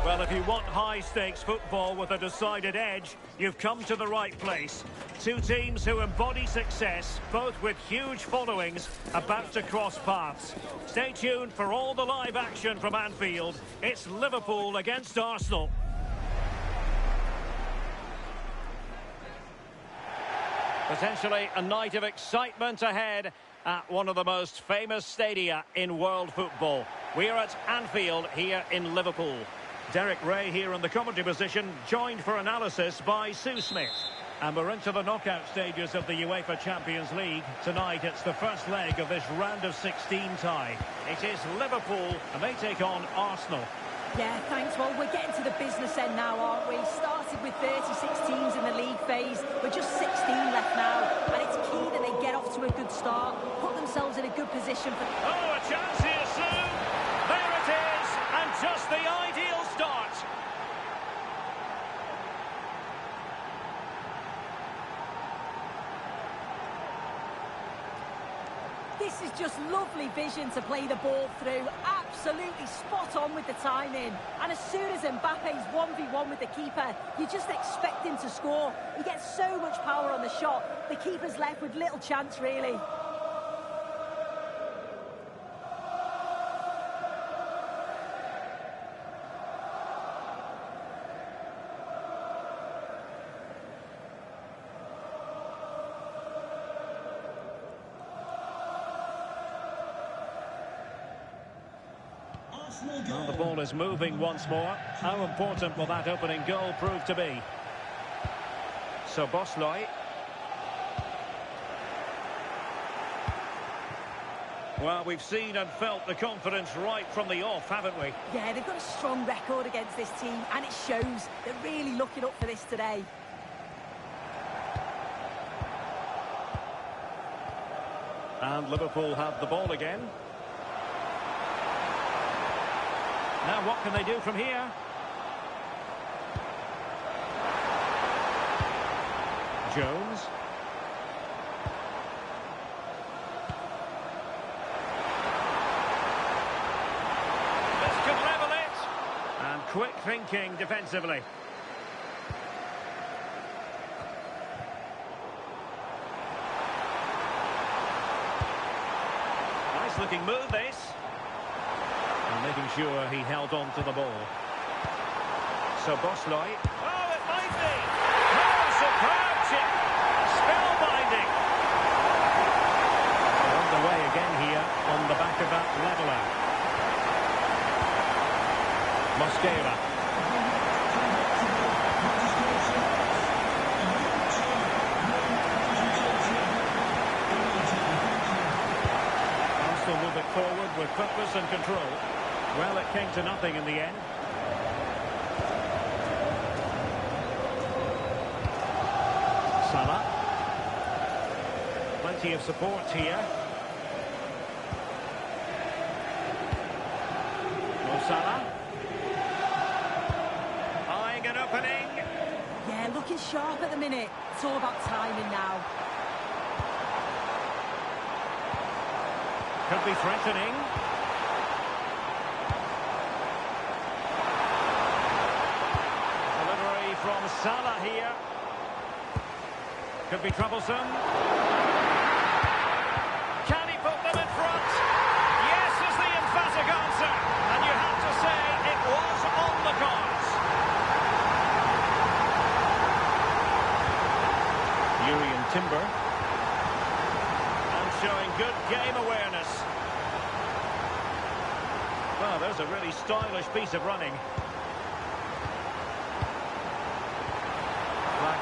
Well, if you want high-stakes football with a decided edge, you've come to the right place. Two teams who embody success, both with huge followings, about to cross paths. Stay tuned for all the live action from Anfield. It's Liverpool against Arsenal. Potentially a night of excitement ahead at one of the most famous stadia in world football. We are at Anfield here in Liverpool. Derek Ray here in the commentary position, joined for analysis by Sue Smith. And we're into the knockout stages of the UEFA Champions League. Tonight it's the first leg of this round of 16 tie. It is Liverpool and they take on Arsenal. Yeah, thanks. Well, we're getting to the business end now, aren't we? Started with 36 teams in the league phase. We're just 16 left now. And it's key that they get off to a good start, put themselves in a good position for... Oh, a chance here, Sue! There it is! And just the ideal start! This is just lovely vision to play the ball through. Absolutely spot on with the timing. And as soon as Mbappe's 1v1 with the keeper, you just expect him to score. He gets so much power on the shot. The keeper's left with little chance, really. Well, the ball is moving once more. How important will that opening goal prove to be? So Bosley. Well, we've seen and felt the confidence right from the off, haven't we? Yeah, they've got a strong record against this team, and it shows. They're really looking up for this today. And Liverpool have the ball again. Now what can they do from here? Jones. This could level it. And quick thinking defensively. Nice looking move this. And making sure he held on to the ball. So Bosley. Oh, it might be! Oh, superb chip! Spellbinding! They're underway again here on the back of that leveller. Mosquera. Arsenal move it forward with purpose and control. Well, it came to nothing in the end. Salah. Plenty of support here. Mo Salah. Eyeing an opening. Yeah, looking sharp at the minute. It's all about timing now. Could be threatening. From Salah here. Could be troublesome. Can he put them in front? Yes is the emphatic answer. And you have to say it was on the cards. Urian Timber. And showing good game awareness. Well, there's a really stylish piece of running.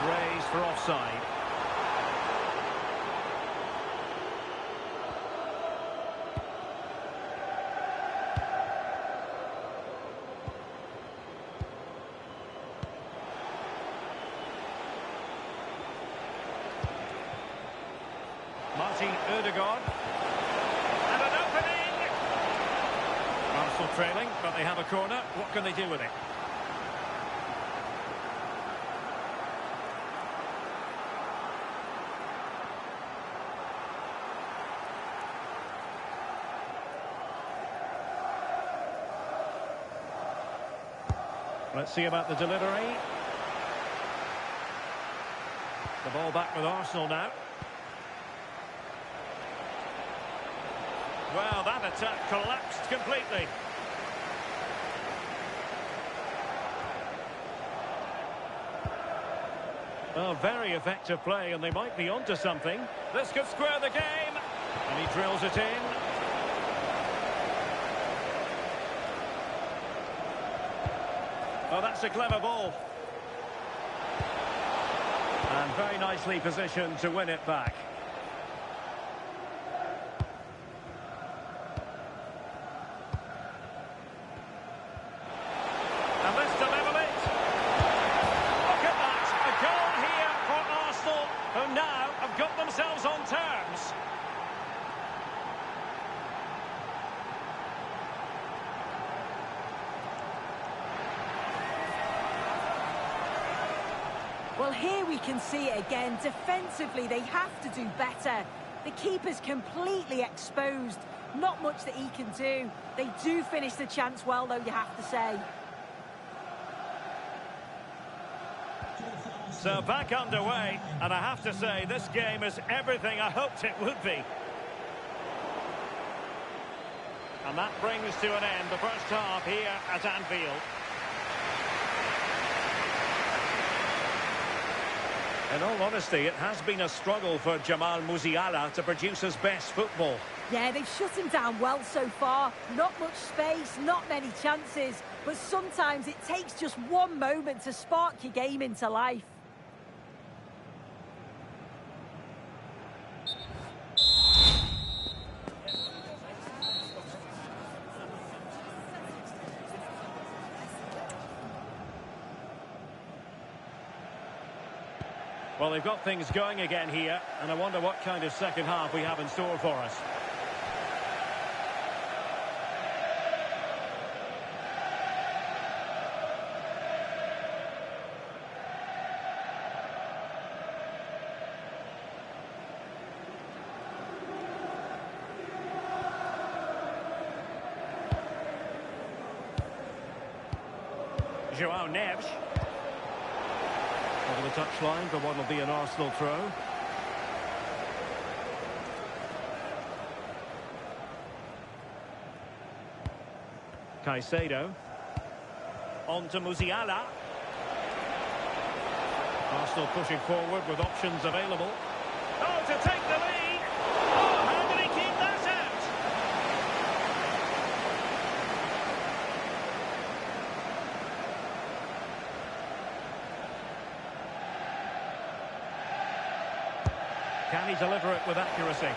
Raised for offside. Martin Ødegaard. And an opening! Arsenal trailing, but they have a corner. What can they do with it? Let's see about the delivery. The ball back with Arsenal now. Well, that attack collapsed completely. Oh, very effective play, and they might be onto something. This could square the game. And he drills it in. Oh, that's a clever ball. And very nicely positioned to win it back. And this to level it. Look at that. A goal here for Arsenal, who now have got themselves on terms. Well, here we can see it again. Defensively, they have to do better. The keeper's completely exposed. Not much that he can do. They do finish the chance well, though, you have to say. So back underway, and I have to say, this game is everything I hoped it would be. And that brings to an end the first half here at Anfield. In all honesty, it has been a struggle for Jamal Musiala to produce his best football. Yeah, they've shut him down well so far. Not much space, not many chances. But sometimes it takes just one moment to spark your game into life. Well, they've got things going again here, and I wonder what kind of second half we have in store for us. João Neves. Over the touchline for what will be an Arsenal throw. Caicedo. On to Musiala. Arsenal pushing forward with options available. Oh, to take the lead! Oh, how did he keep that out? Can he deliver it with accuracy?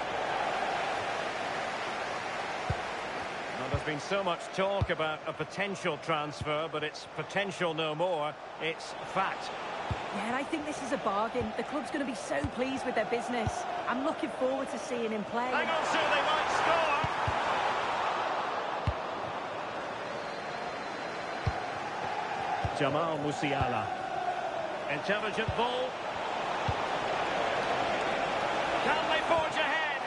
Well, there's been so much talk about a potential transfer, but it's potential no more. It's fact. Yeah, and I think this is a bargain. The club's going to be so pleased with their business. I'm looking forward to seeing him play. Hang on, sir, they might score. Jamal Musiala. Intelligent ball. Can they forge ahead?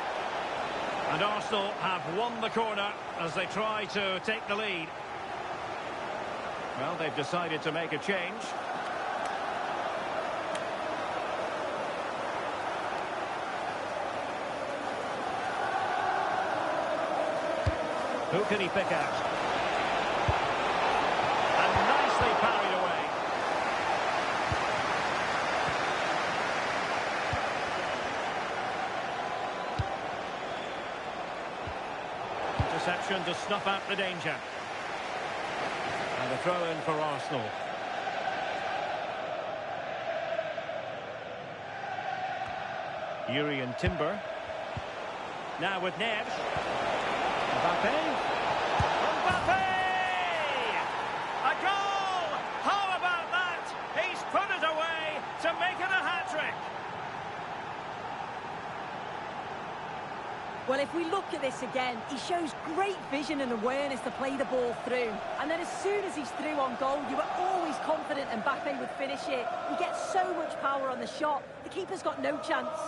And Arsenal have won the corner as they try to take the lead. Well, they've decided to make a change. Who can he pick out? And nicely parried away. Interception to snuff out the danger. And a throw in for Arsenal. Yuri and Timber. Now with Neves. Mbappe. Mbappe! A goal! How about that? He's put it away to make it a hat-trick. Well, if we look at this again, he shows great vision and awareness to play the ball through. And then as soon as he's through on goal, you were always confident Mbappe would finish it. He gets so much power on the shot. The keeper's got no chance.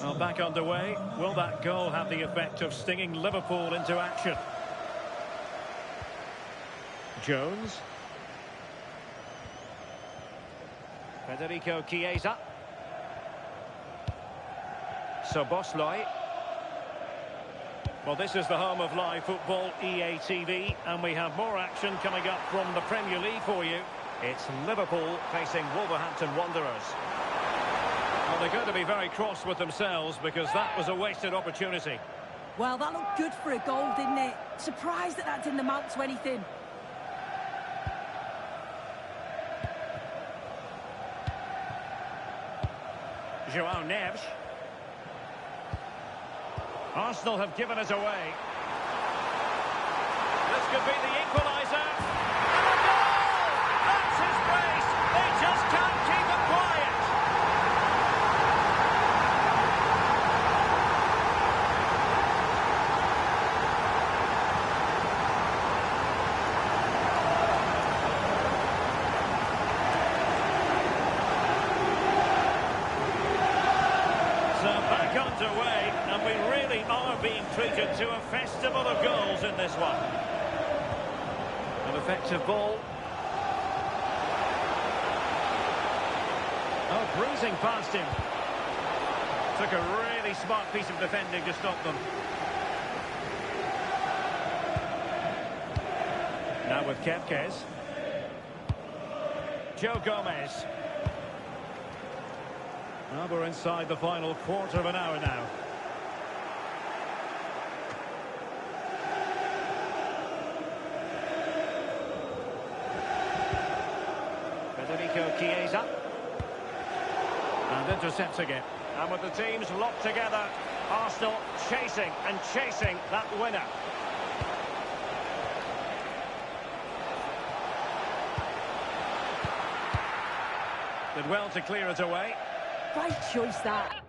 Well, back underway. Will that goal have the effect of stinging Liverpool into action? Jones. Federico Chiesa. Soboslai. Well, this is the home of live football, EA TV, and we have more action coming up from the Premier League for you. It's Liverpool facing Wolverhampton Wanderers. Well, they're going to be very cross with themselves because that was a wasted opportunity. Well, that looked good for a goal, didn't it? Surprised that didn't amount to anything. Joao Neves. Arsenal have given us away. This could be the equaliser. And a goal! That's his brace. They just can't keep it quiet. So back underway, and we really are being treated to a festival of goals in this one. An effective ball. Oh, bruising past him. Took a really smart piece of defending to stop them. Now with Kepkes. Joe Gomez. Well, we're inside the final quarter of an hour now. Federico Chiesa. And intercepting it. And with the teams locked together, Arsenal chasing and chasing that winner. Did well to clear it away. Right choice, that.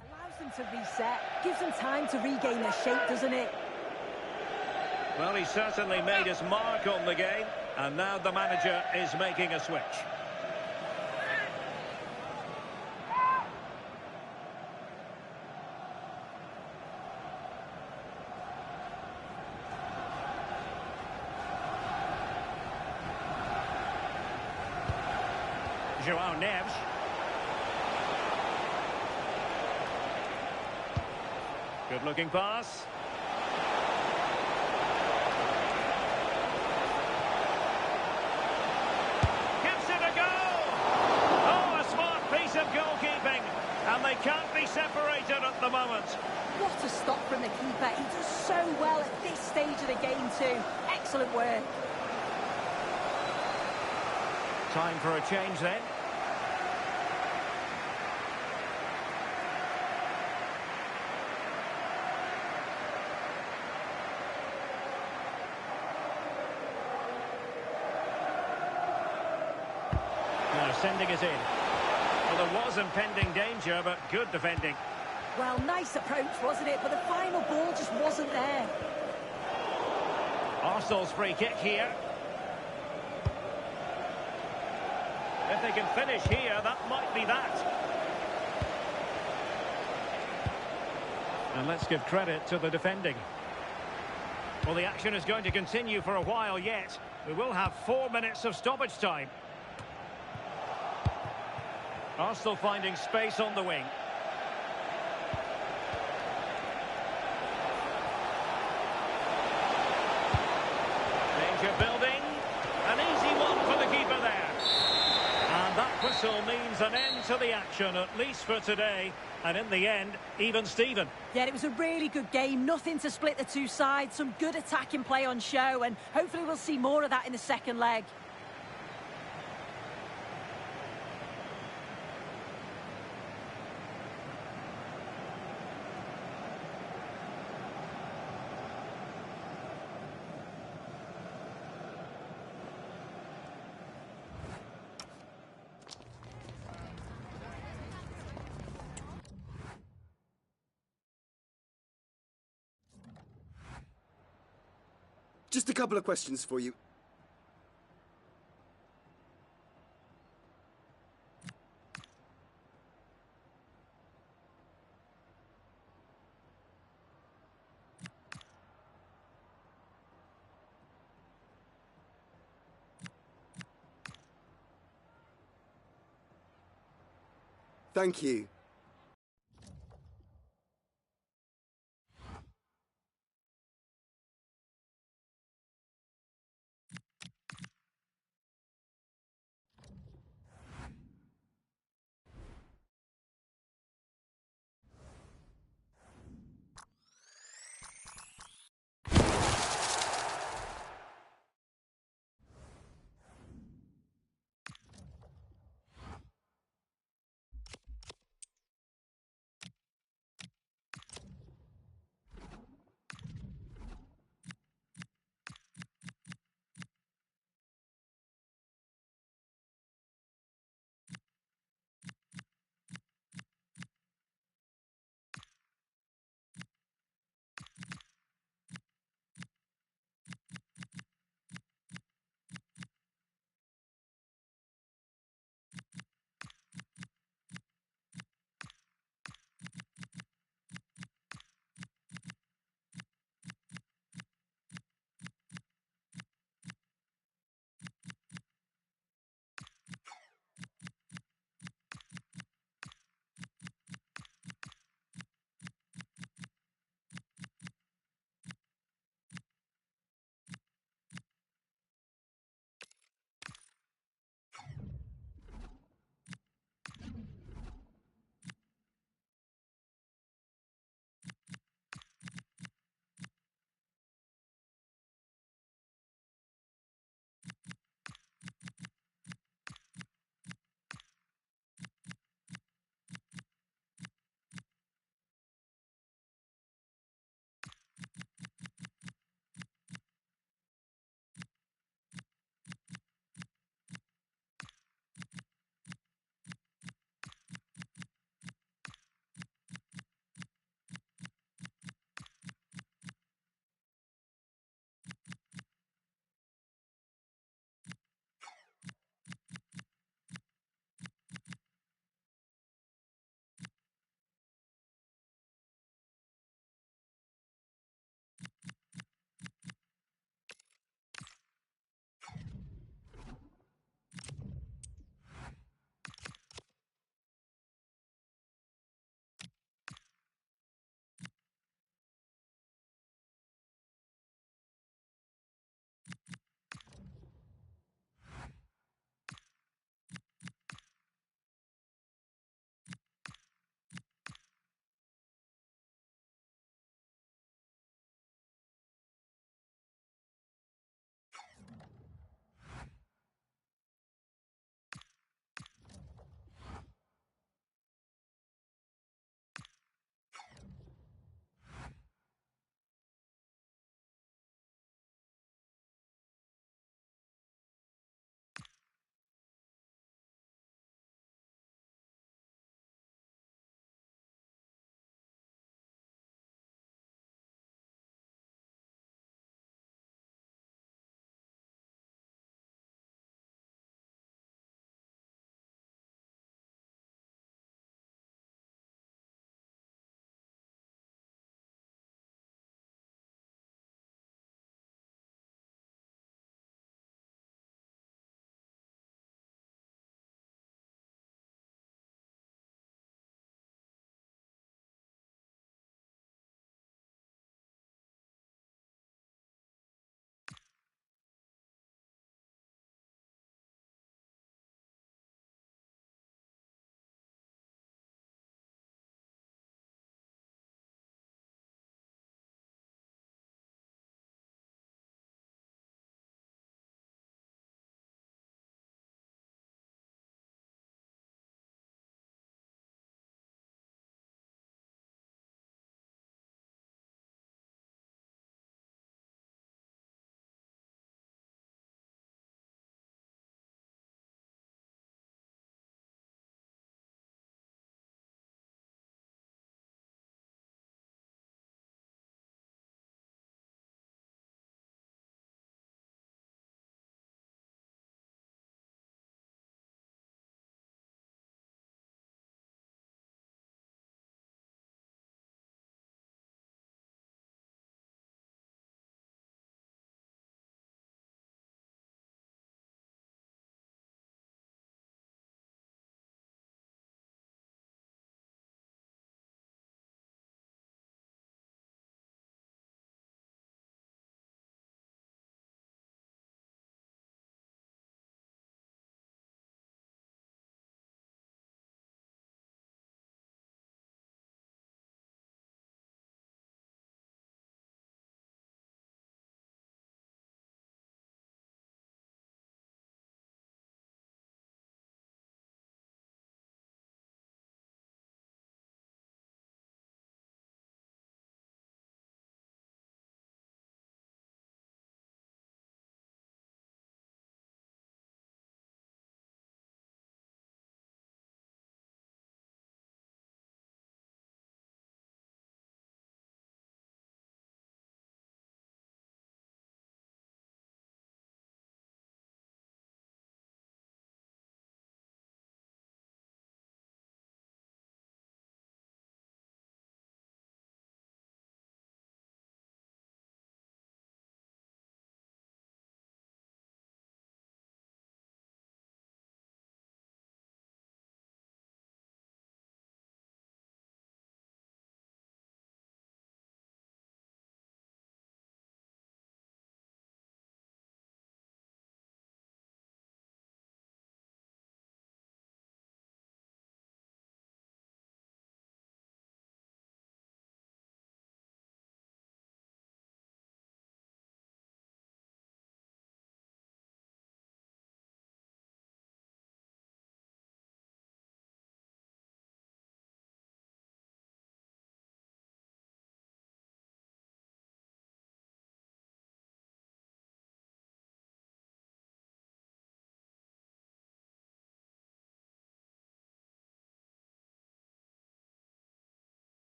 Allows them to reset, gives them time to regain their shape, doesn't it? Well, he certainly made his mark on the game, and now the manager is making a switch. Joao Neves. Good-looking pass. Goalkeeping, and they can't be separated at the moment. What a stop from the keeper. He does so well at this stage of the game too. Excellent work. Time for a change then. Now sending it in. Well, there was impending danger, but good defending. Well, nice approach, wasn't it? But the final ball just wasn't there. Arsenal's free kick here. If they can finish here, that might be that. And let's give credit to the defending. Well, the action is going to continue for a while yet. We will have 4 minutes of stoppage time. Arsenal finding space on the wing. Danger building. An easy one for the keeper there. And that whistle means an end to the action, at least for today. And in the end, even Steven. Yeah, it was a really good game. Nothing to split the two sides. Some good attacking play on show. And hopefully we'll see more of that in the second leg. Just a couple of questions for you. Thank you.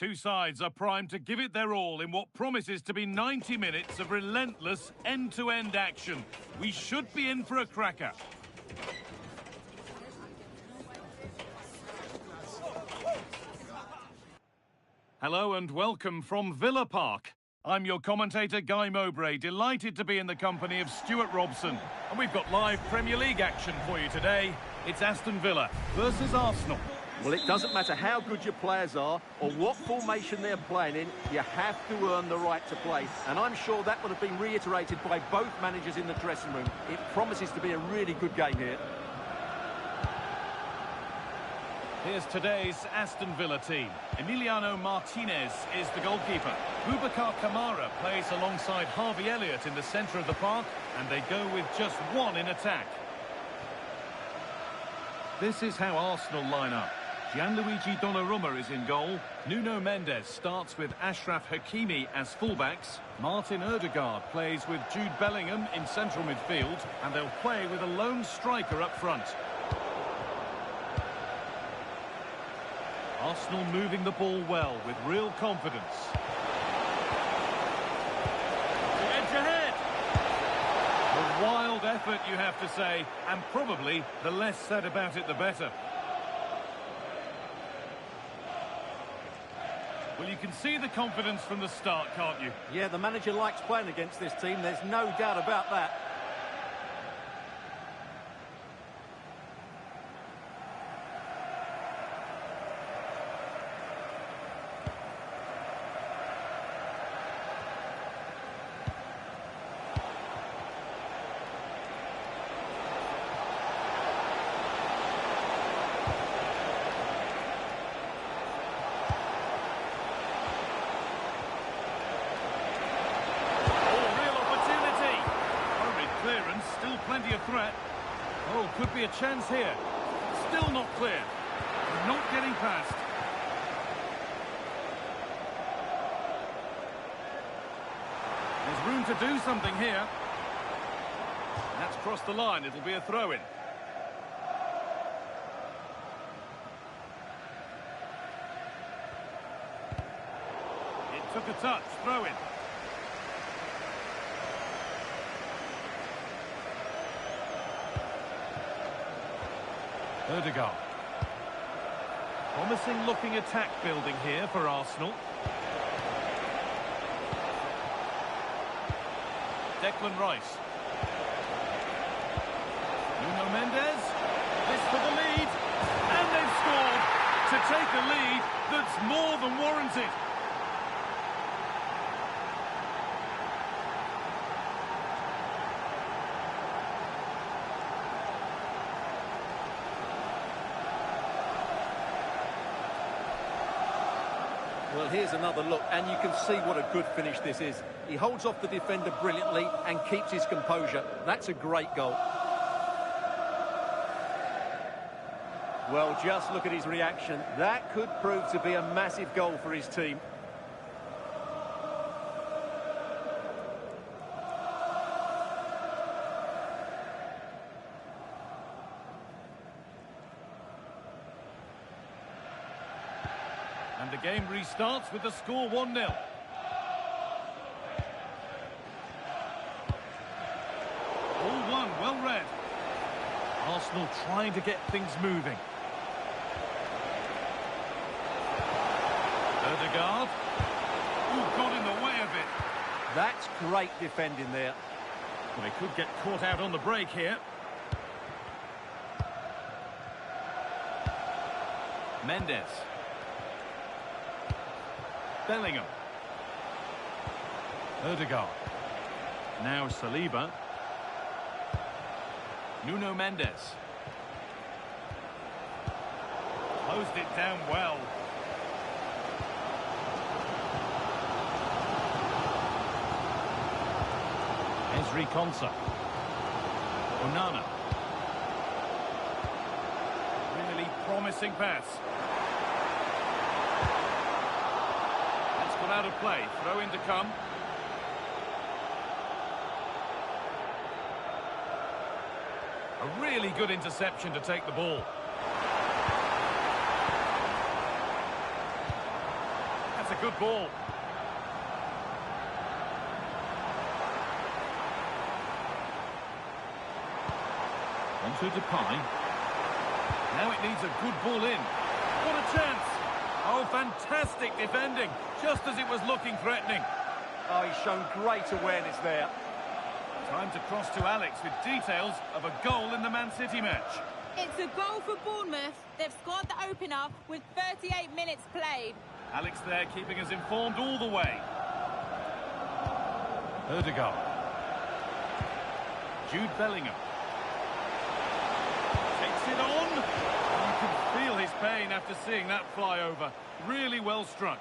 Two sides are primed to give it their all in what promises to be 90 minutes of relentless end-to-end action. We should be in for a cracker. Hello and welcome from Villa Park. I'm your commentator, Guy Mowbray, delighted to be in the company of Stuart Robson. And we've got live Premier League action for you today. It's Aston Villa versus Arsenal. Well, it doesn't matter how good your players are or what formation they're playing in, you have to earn the right to play. And I'm sure that would have been reiterated by both managers in the dressing room. It promises to be a really good game here. Here's today's Aston Villa team. Emiliano Martinez is the goalkeeper. Boubacar Kamara plays alongside Harvey Elliott in the centre of the park, and they go with just one in attack. This is how Arsenal line up. Gianluigi Donnarumma is in goal. Nuno Mendes starts with Ashraf Hakimi as fullbacks. Martin Odegaard plays with Jude Bellingham in central midfield, and they'll play with a lone striker up front. Arsenal moving the ball well with real confidence. Edge ahead. A wild effort, you have to say, and probably the less said about it, the better. Well, you can see the confidence from the start, can't you? Yeah, the manager likes playing against this team, there's no doubt about that. Still plenty of threat. Oh, could be a chance here. Still not clear. Not getting past. There's room to do something here. That's crossed the line. It'll be a throw-in. It took a touch. Throw-in. Odegaard. Promising looking attack building here for Arsenal. Declan Rice. Nuno Mendes. This for the lead. And they've scored to take a lead that's more than warranted. Well, here's another look, and you can see what a good finish this is. He holds off the defender brilliantly and keeps his composure. That's a great goal. Well, just look at his reaction. That could prove to be a massive goal for his team. And the game restarts with the score 1-0. All one, well read. Arsenal trying to get things moving. Odegaard. Ooh, got in the way of it. That's great defending there. Well, they could get caught out on the break here. Mendes. Bellingham. Odegaard. Now Saliba. Nuno Mendes. Closed it down well. Ezri Konsa. Onana. Really promising pass. That's got out of play. Throw in to come. A really good interception to take the ball. good ball. Onto Depay. Now it needs a good ball in. What a chance! Oh, fantastic defending, just as it was looking threatening. Oh, he's shown great awareness there. Time to cross to Alex with details of a goal in the Man City match. It's a goal for Bournemouth. They've scored the opener with 38 minutes played. Alex there keeping us informed all the way. Ødegaard. Jude Bellingham. Takes it on. You can feel his pain after seeing that fly over. Really well struck.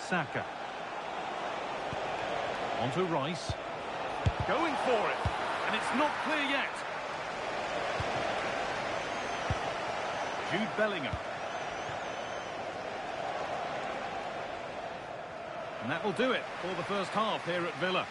Saka. Onto Rice. Going for it. And it's not clear yet. Jude Bellingham. And that will do it for the first half here at Villa.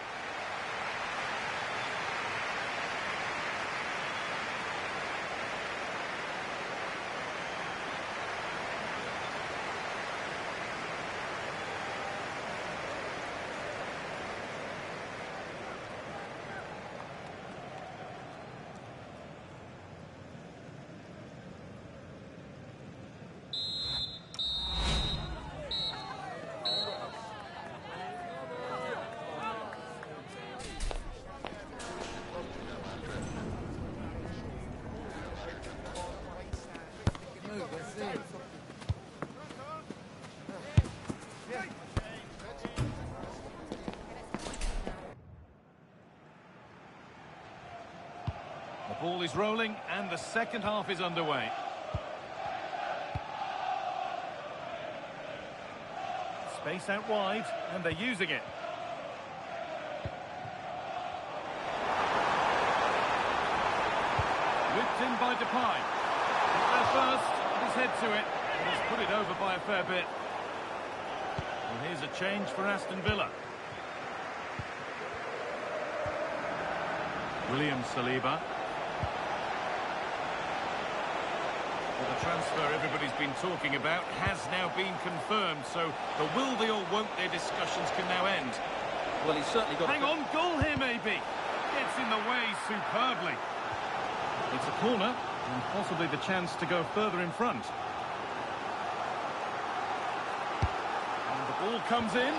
The ball is rolling and the second half is underway. Space out wide and they're using it. Whipped in by Depay. He's there first, with his head to it, and he's put it over by a fair bit. Well, here's a change for Aston Villa. William Saliba. Well, the transfer everybody's been talking about has now been confirmed, so the will they or won't they discussions can now end. Well, he's certainly got... Hang on, goal here maybe. Gets in the way superbly. It's a corner, and possibly the chance to go further in front. And the ball comes in.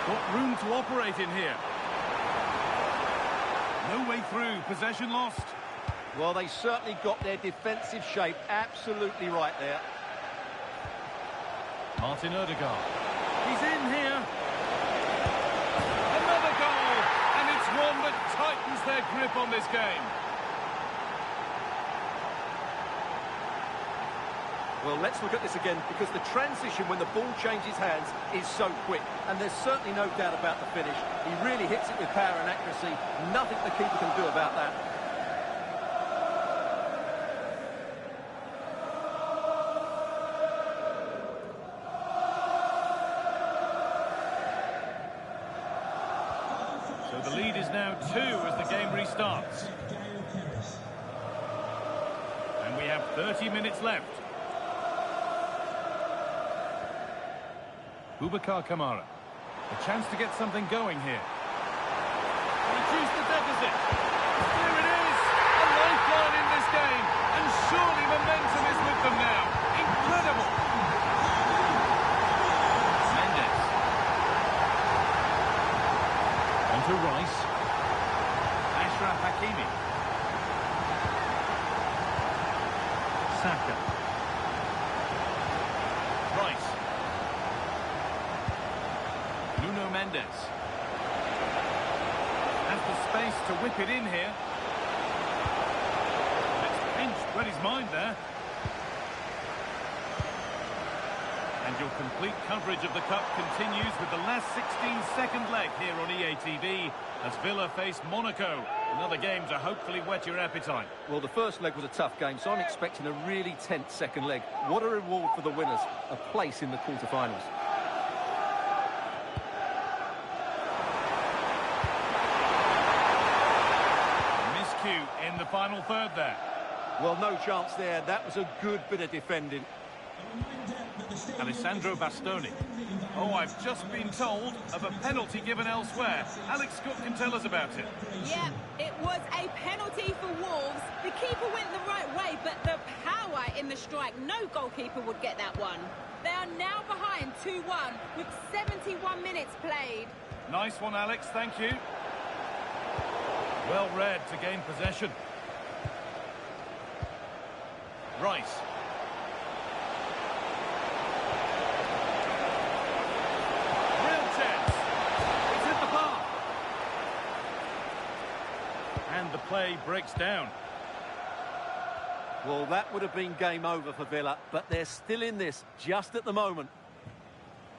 Got room to operate in here. No way through, possession lost. Well, they certainly got their defensive shape absolutely right there. Martin Ødegaard. He's in here. Another goal, and it's one that tightens their grip on this game. Well, let's look at this again, because the transition when the ball changes hands is so quick, and there's certainly no doubt about the finish. He really hits it with power and accuracy. Nothing the keeper can do about that. So the lead is now 2 as the game restarts. And we have 30 minutes left. Boubacar Kamara. A chance to get something going here. Reduce the deficit. Here it is. A lifeline in this game. And surely momentum is with them now. Incredible. Mendes. Onto Rice. Achraf Hakimi. Saka. Rice. Mendes. Has the space to whip it in here. It's pinched, read his mind there. And your complete coverage of the Cup continues with the last 16-second leg here on EATV as Villa face Monaco. Another game to hopefully whet your appetite. Well, the first leg was a tough game, so I'm expecting a really tense second leg. What a reward for the winners, a place in the quarter-finals. Miscue in the final third there. Well, no chance there. That was a good bit of defending. Alessandro Bastoni. Oh, I've just been told of a penalty given elsewhere. Alex Scott can tell us about it. Yeah, it was a penalty for Wolves. The keeper went the right way, but the power in the strike, no goalkeeper would get that one. They are now behind 2-1 with 71 minutes played. Nice one, Alex, thank you. Well read to gain possession. Rice. And the play breaks down. Well, that would have been game over for Villa, but they're still in this just at the moment.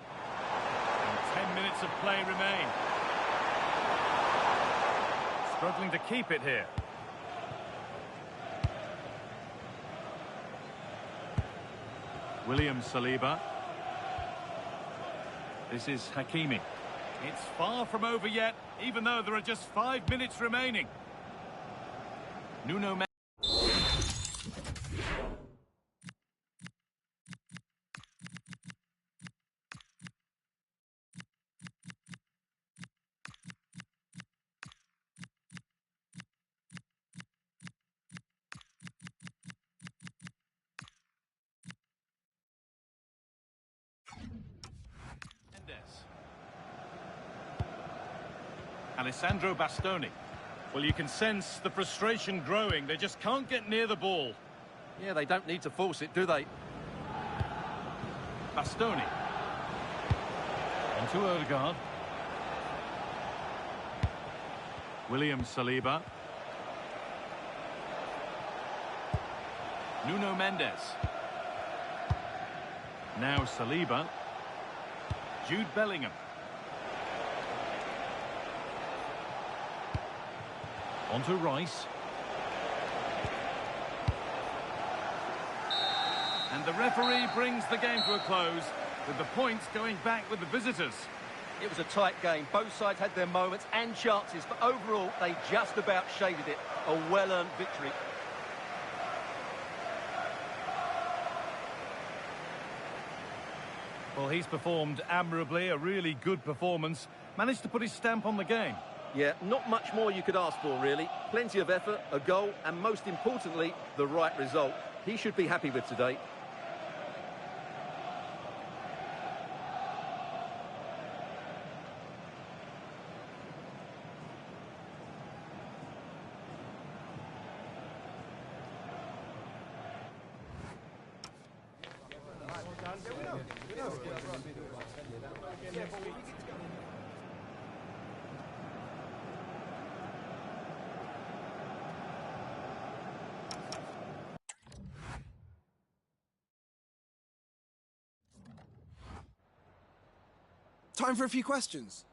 And 10 minutes of play remain. Struggling to keep it here. William Saliba. This is Hakimi. It's far from over yet, even though there are just 5 minutes remaining. Nuno Mendes. Alessandro Bastoni. Well, you can sense the frustration growing. They just can't get near the ball. Yeah, they don't need to force it, do they? Bastoni. On to Odegaard. William Saliba. Nuno Mendes. Now Saliba. Jude Bellingham. On to Rice. And the referee brings the game to a close, with the points going back with the visitors. It was a tight game. Both sides had their moments and chances, but overall, they just about shaded it. A well-earned victory. Well, he's performed admirably, a really good performance. Managed to put his stamp on the game. Yeah, not much more you could ask for, really. Plenty of effort, a goal, and most importantly, the right result. He should be happy with today. Time for a few questions.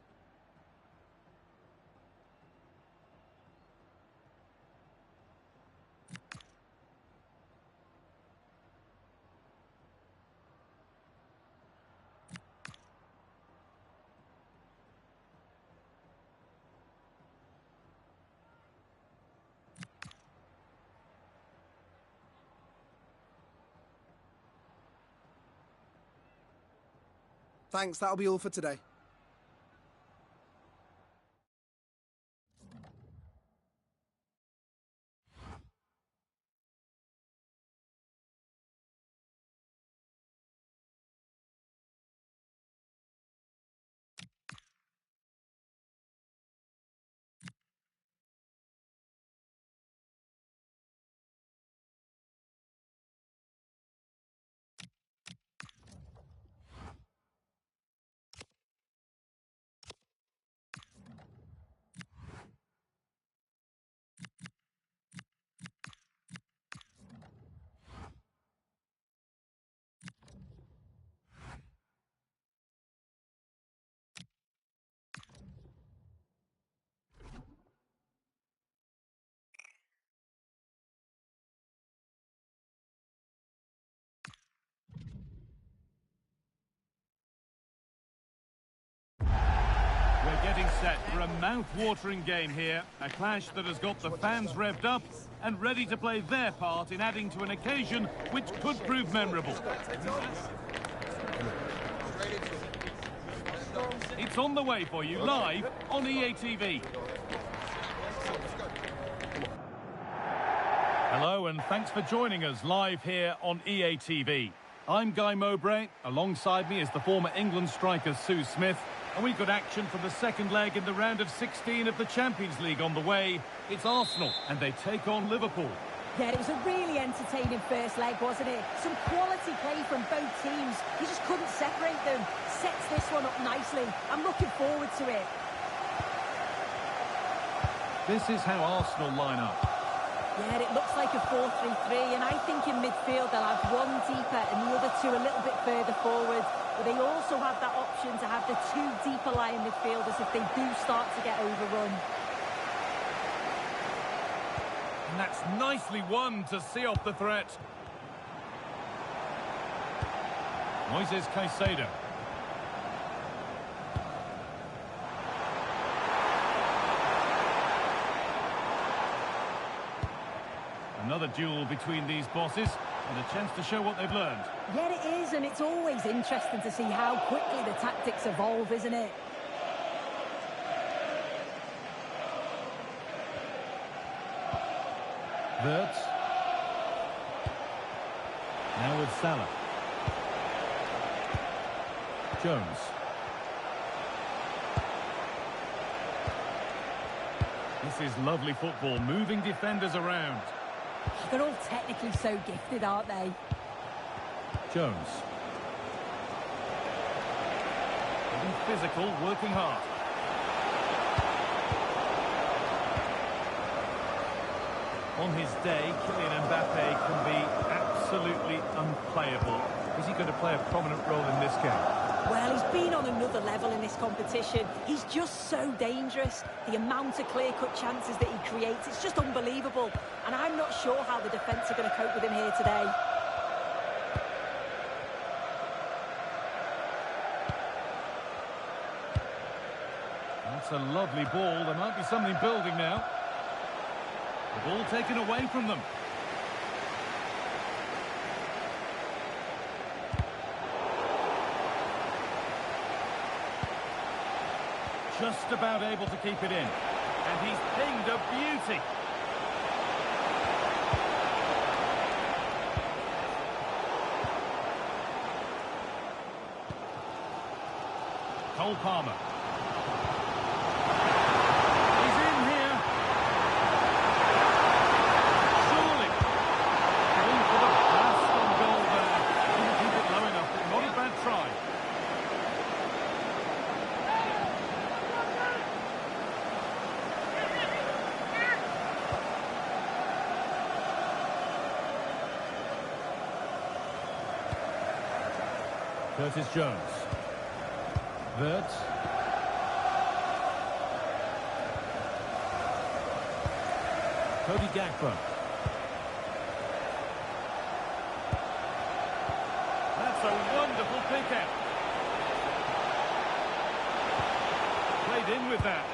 Thanks, that'll be all for today. set for a mouth-watering game here. A clash that has got the fans revved up and ready to play their part in adding to an occasion which could prove memorable. It's on the way for you live on EATV. Hello and thanks for joining us live here on EATV. I'm Guy Mowbray. Alongside me is the former England striker Sue Smith. And we've got action for the second leg in the round of 16 of the Champions League on the way. It's Arsenal and they take on Liverpool. Yeah, it was a really entertaining first leg, wasn't it? Some quality play from both teams. You just couldn't separate them. Sets this one up nicely. I'm looking forward to it. This is how Arsenal line up. Yeah, it looks like a 4-3-3, and I think in midfield they'll have one deeper and the other two a little bit further forward. But they also have that option to have the two deeper lying midfielders if they do start to get overrun. And that's nicely won to see off the threat. Moises Caicedo. Another duel between these bosses and a chance to show what they've learned. Yeah, it is, and it's always interesting to see how quickly the tactics evolve, isn't it? Wirtz. Now with Salah. Jones. This is lovely football, moving defenders around. They're all technically so gifted, aren't they? Jones. Being physical, working hard. On his day, Kylian Mbappe can be absolutely unplayable. Is he going to play a prominent role in this game? Well, he's been on another level in this competition. He's just so dangerous. The amount of clear-cut chances that he creates, it's just unbelievable. And I'm not sure how the defence are going to cope with him here today. That's a lovely ball. There might be something building now. The ball taken away from them. Just about able to keep it in. And he's pinged a beauty. Cole Palmer. He's in here. Surely. Going for the blast on goal there. Didn't keep it low enough, but not a bad try. Curtis Jones. Wirtz. Cody Gakpo. That's a wonderful pick-out. Played in with that.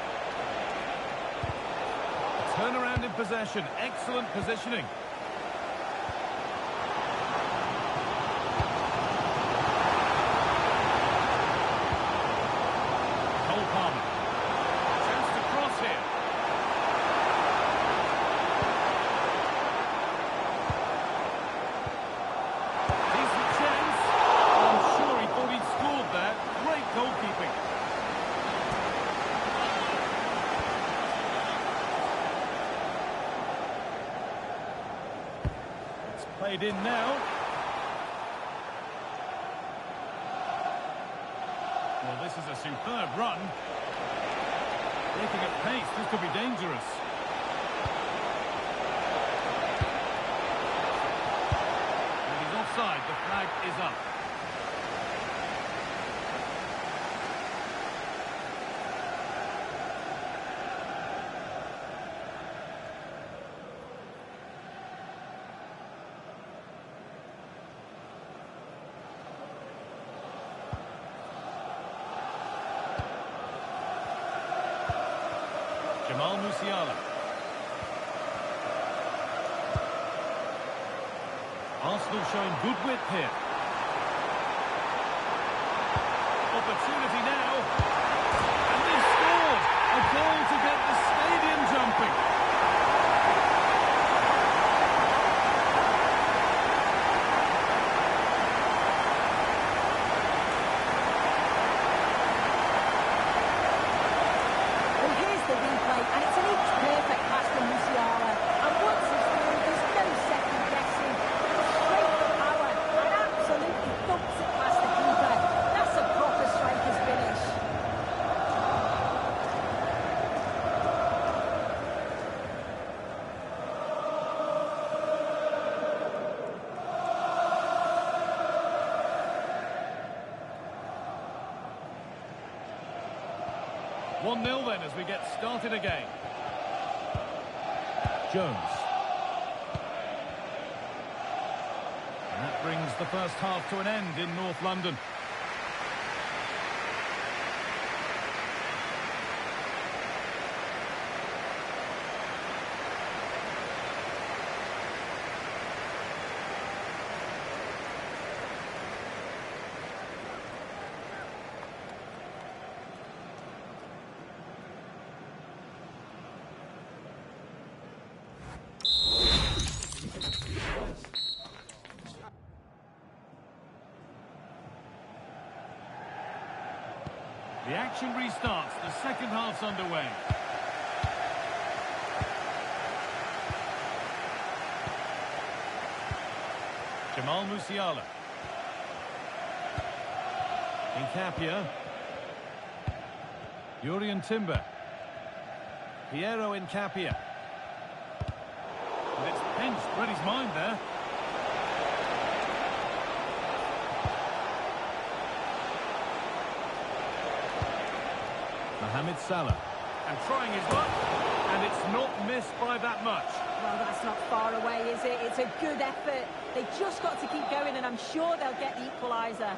Turnaround in possession. Excellent positioning. Played in now. Well, this is a superb run. Breaking at pace, this could be dangerous. And he's offside, the flag is up. Jamal Musiala. Arsenal showing good width here. Opportunity now. And they've scored! A goal to get the stadium jumping. Well, here's the replay, and it's an inch-perfect pass from Musiala. And once it's through, there's no second guessing. Straight for power, and absolutely thumps it past the keeper. That's a proper striker's finish. One 0 then as we get started again. Jones. And that brings the first half to an end in North London. The action restarts. The second half's underway. Jamal Musiala. Nkapia. Jurrien Timber. Piero Nkapia. And it's pinched. Read his mind there. Mohamed Salah. And trying his luck. And it's not missed by that much. Well, that's not far away, is it? It's a good effort. They just got to keep going, and I'm sure they'll get the equaliser.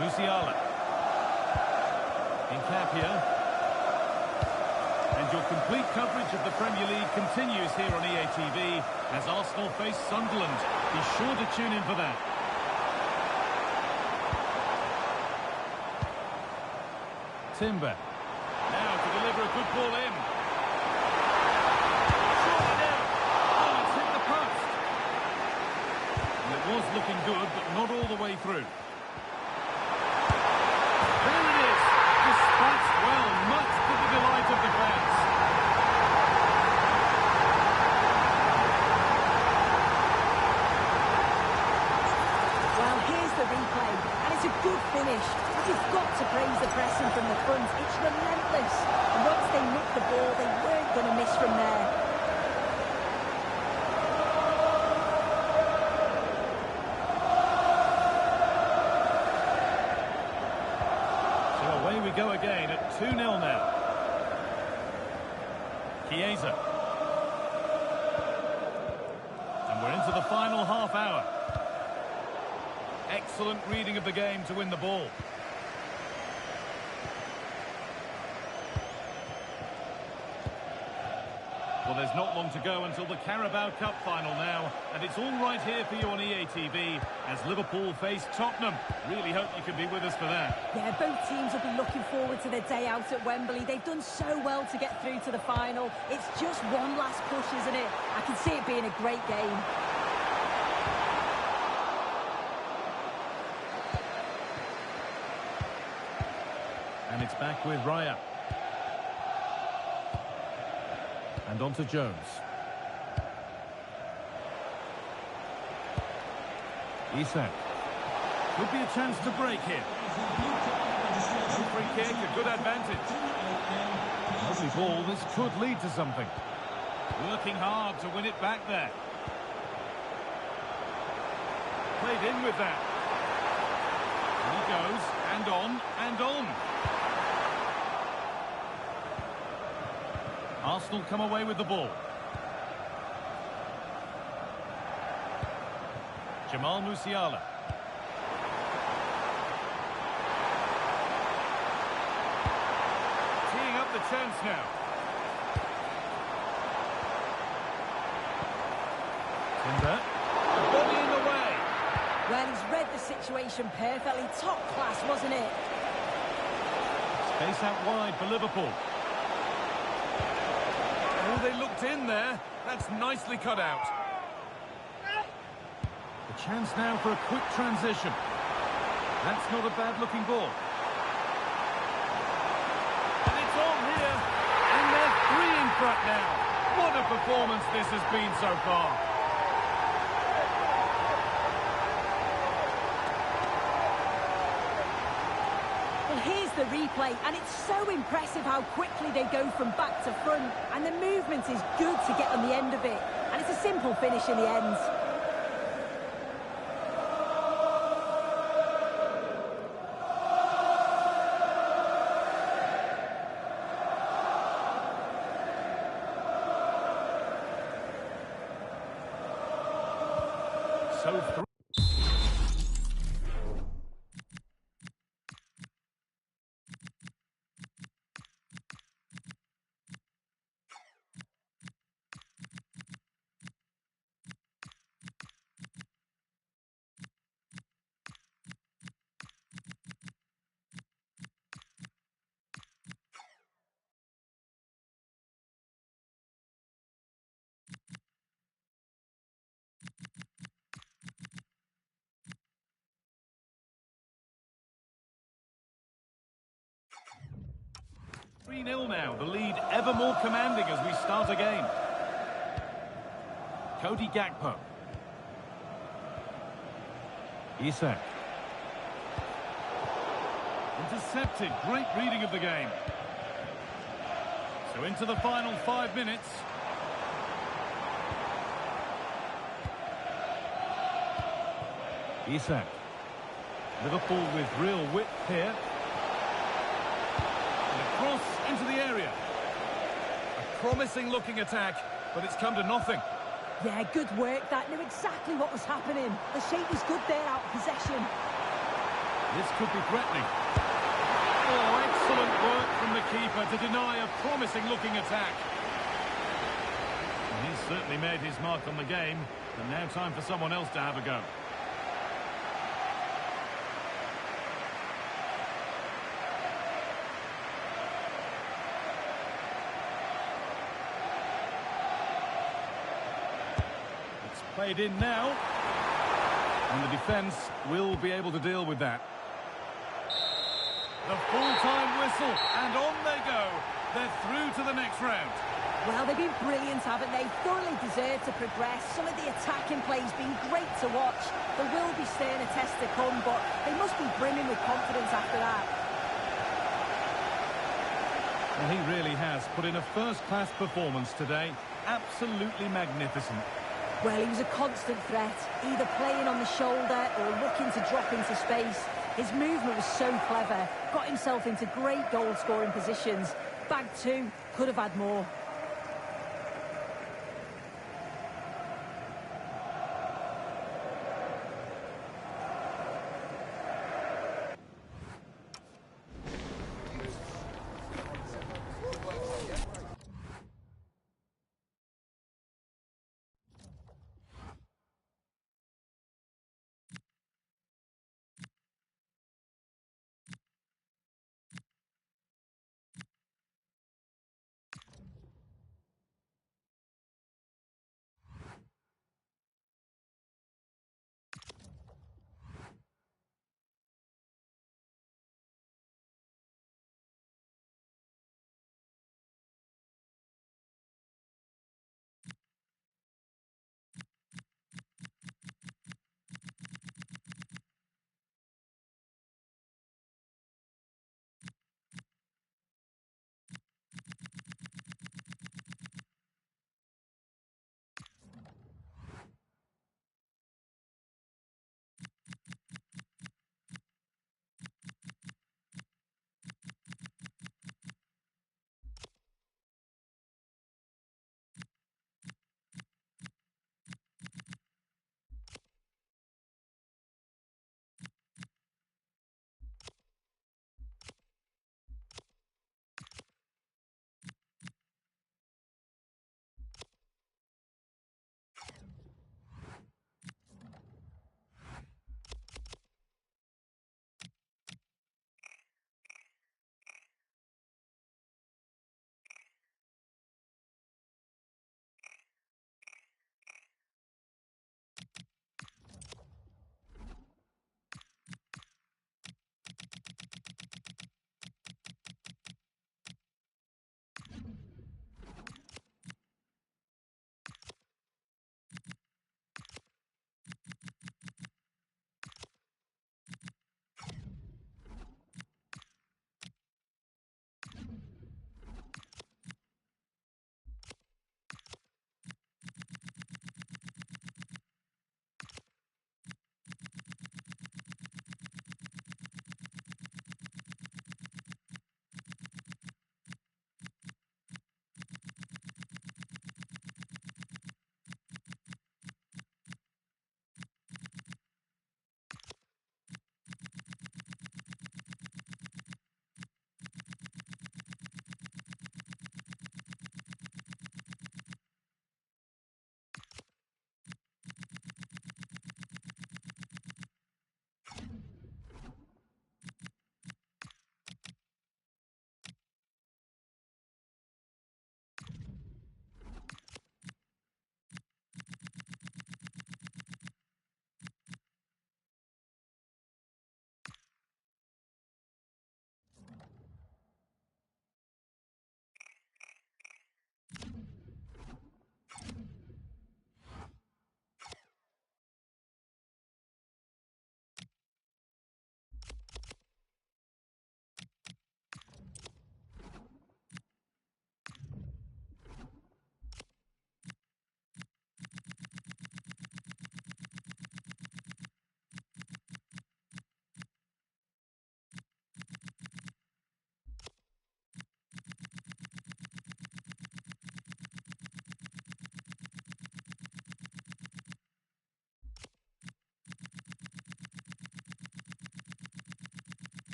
Musiala. Nkapia. And your complete coverage of the Premier League continues here on EATV as Arsenal face Sunderland. Be sure to tune in for that. Timber. Now to deliver a good ball in. Surely now. Oh, it's hit the post. And it was looking good, but not all the way through. There it is. Dispatched well, much to the delight of the fans. Well, here's the replay, and it's a good finish. But you've got to praise the pressing from the front. It's relentless. And once they nicked the ball, they weren't going to miss from there. Away we go again at 2-0 now. Chiesa. And we're into the final half hour. Excellent reading of the game to win the ball. Well, there's not long to go until the Carabao Cup final now, and it's all right here for you on EATV as Liverpool face Tottenham. Really hope you can be with us for that. Yeah, both teams will be looking forward to their day out at Wembley. They've done so well to get through to the final. It's just one last push, isn't it? I can see it being a great game. And it's back with Raya. And on to Jones. Isak. Could be a chance to break here. No free kick, a good advantage. Lovely ball, this could lead to something. Working hard to win it back there. Played in with that. And he goes, and on, and on. Arsenal come away with the ball. Jamal Musiala. Teeing up the chance now. Timber. Body in the way. Well, he's read the situation perfectly. Top class, wasn't it? Space out wide for Liverpool. Oh, they looked in there. That's nicely cut out. A chance now for a quick transition. That's not a bad-looking ball. And it's on here. And they're 3 in front now. What a performance this has been so far. Well, here's the replay, and it's so impressive how quickly they go from back to front, and the movement is good to get on the end of it, and it's a simple finish in the end. So 3-0 now, the lead ever more commanding as we start again. Cody Gakpo. Isak. Intercepted, great reading of the game. So into the final 5 minutes. Isak. Liverpool with real width here. Cross into the area. A promising looking attack, but it's come to nothing. Yeah, good work. That knew exactly what was happening. The shape was good there out of possession. This could be threatening. Oh, excellent work from the keeper to deny a promising looking attack. And he's certainly made his mark on the game, and now time for someone else to have a go. Played in now, and the defence will be able to deal with that. The full-time whistle, and on they go. They're through to the next round. Well, they've been brilliant, haven't they? Thoroughly deserved to progress. Some of the attacking play's been great to watch. There will be sterner tests to come, but they must be brimming with confidence after that. Well, he really has put in a first-class performance today. Absolutely magnificent. Well, he was a constant threat, either playing on the shoulder or looking to drop into space. His movement was so clever, got himself into great goal-scoring positions. Bag 2, could have had more.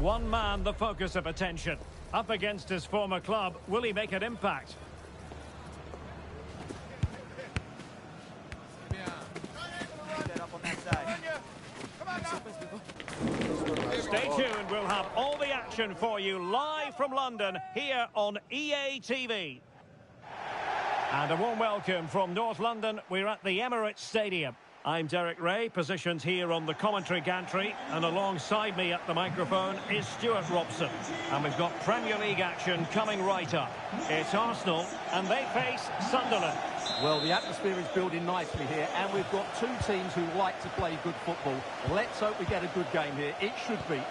one man the focus of attention. Up against his former club, will he make an impact? Stay tuned, we'll have all the action for you live from London here on EA TV. And a warm welcome from North London. We're at the Emirates Stadium. I'm Derek Ray, positioned here on the commentary gantry, and alongside me at the microphone is Stuart Robson. And we've got Premier League action coming right up. It's Arsenal, and they face Sunderland. Well, the atmosphere is building nicely here, and we've got two teams who like to play good football. Let's hope we get a good game here. It should be.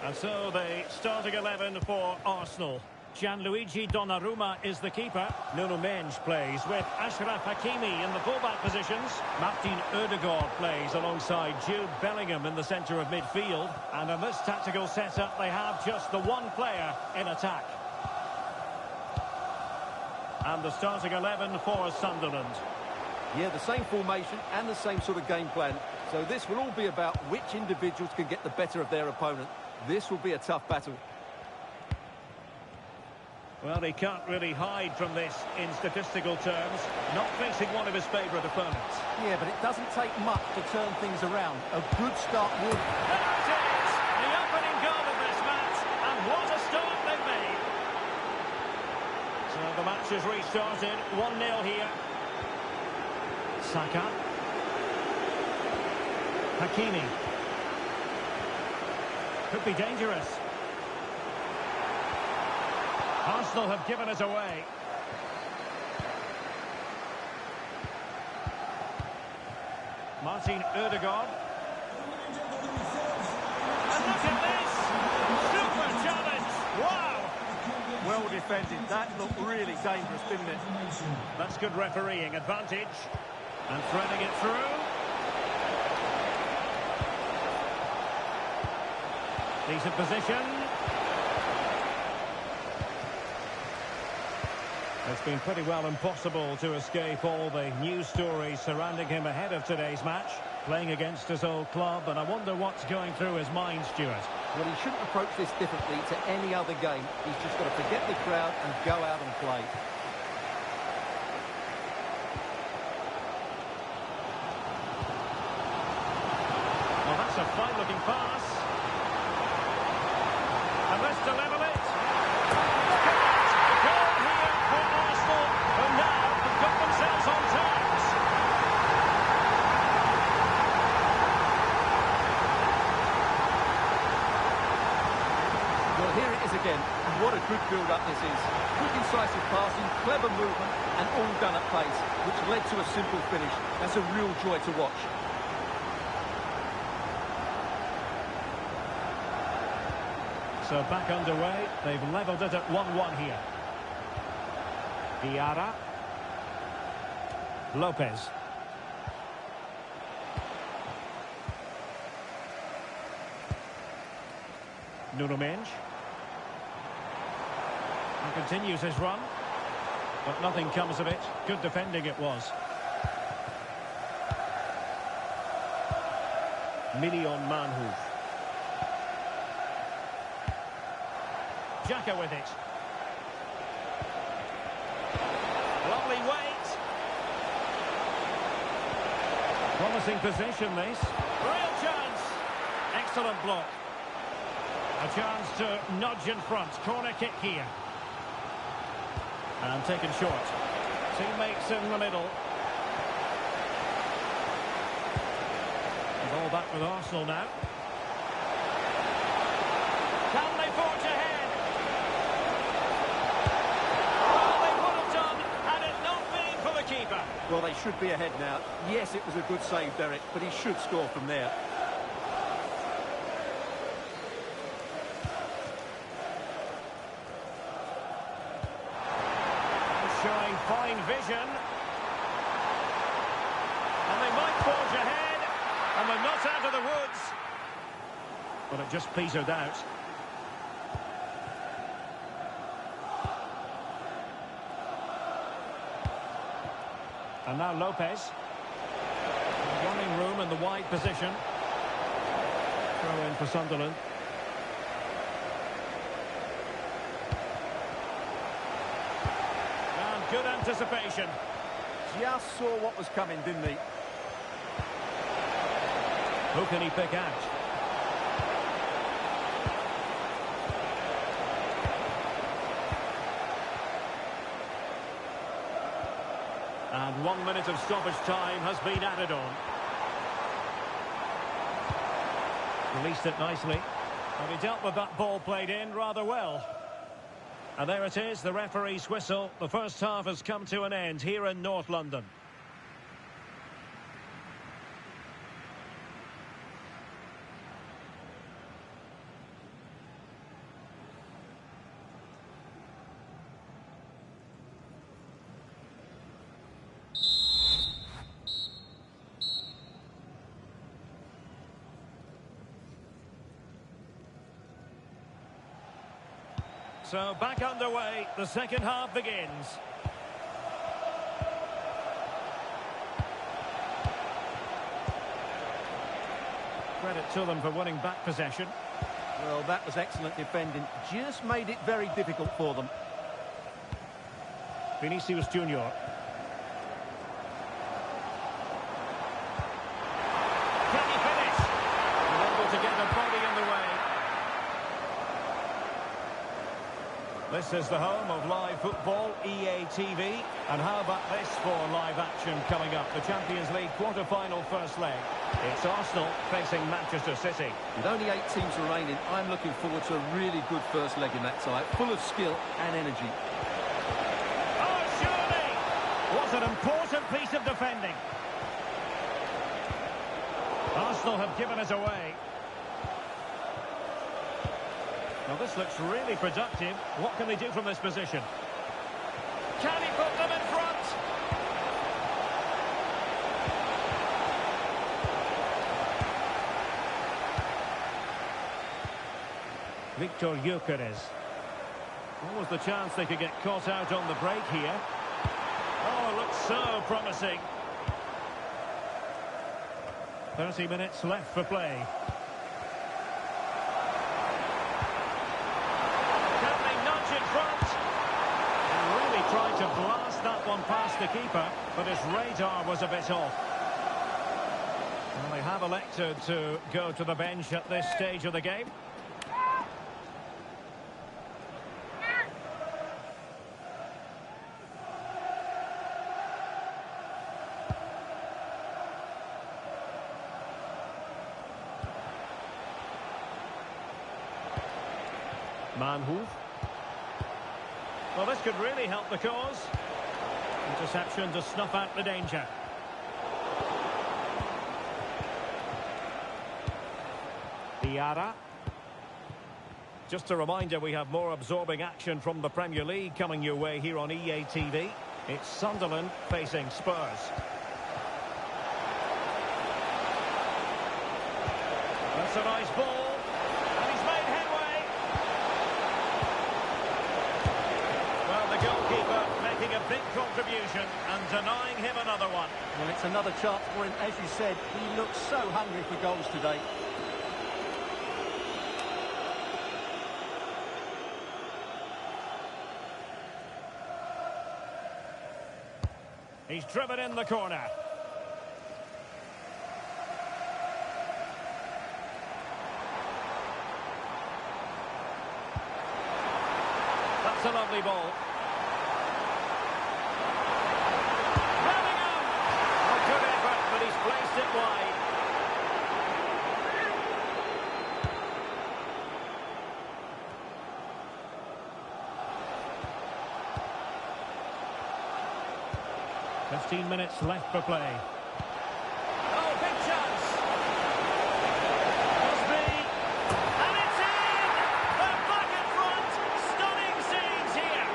And so the starting 11 for Arsenal. Gianluigi Donnarumma is the keeper. Nuno Mendes plays with Achraf Hakimi in the fullback positions. Martin Ødegaard plays alongside Jude Bellingham in the centre of midfield. And in this tactical setup, they have just the one player in attack. And the starting 11 for Sunderland. Yeah, the same formation and the same sort of game plan. So this will all be about which individuals can get the better of their opponent. This will be a tough battle. Well, he can't really hide from this in statistical terms. Not facing one of his favourite opponents. Yeah, but it doesn't take much to turn things around. A good start would... That is the opening goal of this match, and what a start they've made. So the match has restarted, 1-0 here. Saka. Hakimi. Could be dangerous. Arsenal have given it away. Martin Ødegaard. And look at this! Super challenge! Wow! Well defended. That looked really dangerous, didn't it? That's good refereeing advantage. And threading it through. Decent position. It's been pretty well impossible to escape all the news stories surrounding him ahead of today's match. Playing against his old club, and I wonder what's going through his mind, Stuart. Well, he shouldn't approach this differently to any other game. He's just got to forget the crowd and go out and play. Well, that's a fine-looking pass. And let's to level it. Goal here for Arsenal, who now have got themselves on terms. Well, here it is again. And what a good build-up this is. Quick, incisive passing, clever movement, and all done at pace, which led to a simple finish. That's a real joy to watch. So back underway. They've levelled it at 1-1 here. Diarra. Lopez. Nuno Mendes. He continues his run. But nothing comes of it. Good defending it was. Million Manhoef. Xhaka with it. Lovely weight. Promising position, this. Real chance. Excellent block. A chance to nudge in front. Corner kick here. And taken short. Teammates in the middle. The ball back with Arsenal now. Can they forge ahead? Well, they would have done had it not been for the keeper. Well, they should be ahead now. Yes, it was a good save, Derek, but he should score from there. Showing fine vision. And they might forge ahead. And they're not out of the woods. But it just petered out. And now Lopez. Running room in the wide position. Throw in for Sunderland. And good anticipation. Just saw what was coming, didn't he? Who can he pick out? And 1 minute of stoppage time has been added on. Released it nicely. And he dealt with that ball played in rather well. And there it is, the referee's whistle. The first half has come to an end here in North London. So back underway, the second half begins. Credit to them for winning back possession. Well, that was excellent defending. Just made it very difficult for them. Vinicius Junior. Can he finish? Unable to get the body in the way. This is the home of live football, EATV. And how about this for live action coming up? The Champions League quarter-final first leg. It's Arsenal facing Manchester City. With only 8 teams remaining, I'm looking forward to a really good first leg in that tie, full of skill and energy. Oh, surely! What an important piece of defending. Arsenal have given us away. Well, this looks really productive. What can they do from this position? Can he put them in front? Victor Gyökeres. What was the chance they could get caught out on the break here? Oh, it looks so promising. 30 minutes left for play. Tried to blast that one past the keeper, but his radar was a bit off. And they have elected to go to the bench at this stage of the game. Manhoef. Well, this could really help the cause. Interception to snuff out the danger. Diarra. Just a reminder, we have more absorbing action from the Premier League coming your way here on EATV. It's Sunderland facing Spurs. That's a nice ball. And he's made headway. Well, the goalkeeper making a big contribution and denying him another one. Well, it's another chance for him. As you said, he looks so hungry for goals today. He's driven in the corner. That's a lovely ball. Bellingham! A good effort, but he's placed it wide. Minutes left for play. Oh, big chance! Must be, and it's in! They're back in front! Stunning scenes here!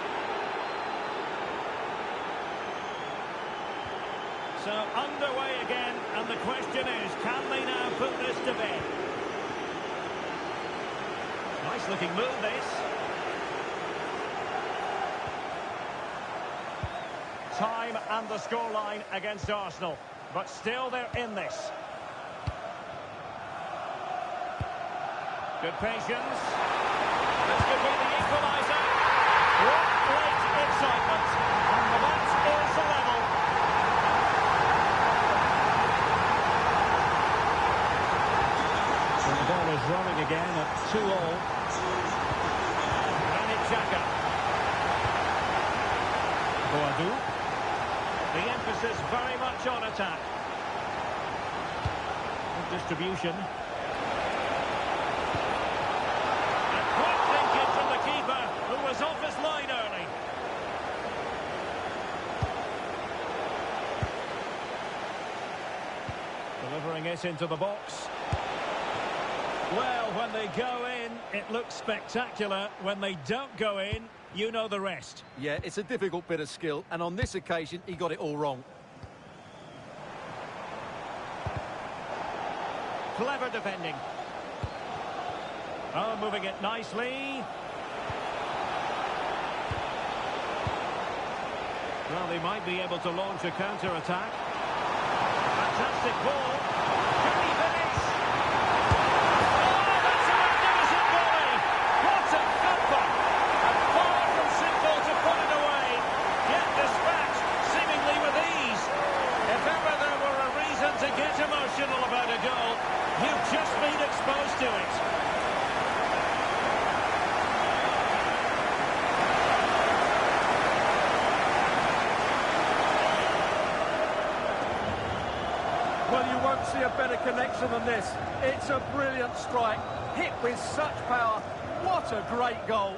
So underway again, and the question is, can they now put this to bed? Nice looking move, this. Time and the scoreline against Arsenal, but still they're in this. Good patience. This could be the equaliser. What great excitement. And that is the level. And the ball is rolling again at 2-all. Granit Xhaka. Boadu. The emphasis very much on attack. Good distribution. And quick thinking from the keeper, who was off his line early. Delivering it into the box. Well, when they go in, it looks spectacular. When they don't go in, you know the rest. Yeah, it's a difficult bit of skill, and on this occasion, he got it all wrong. Clever defending. Oh, moving it nicely. Well, they might be able to launch a counter-attack. Fantastic ball. Can he finish? Oh, that's a magnificent volley. What a thumper. And far from simple to put it away. Yet dispatched, seemingly with ease. If ever there were a reason to get emotional about a goal, you've just been exposed to it. Well, you won't see a better connection than this. It's a brilliant strike, hit with such power. What a great goal.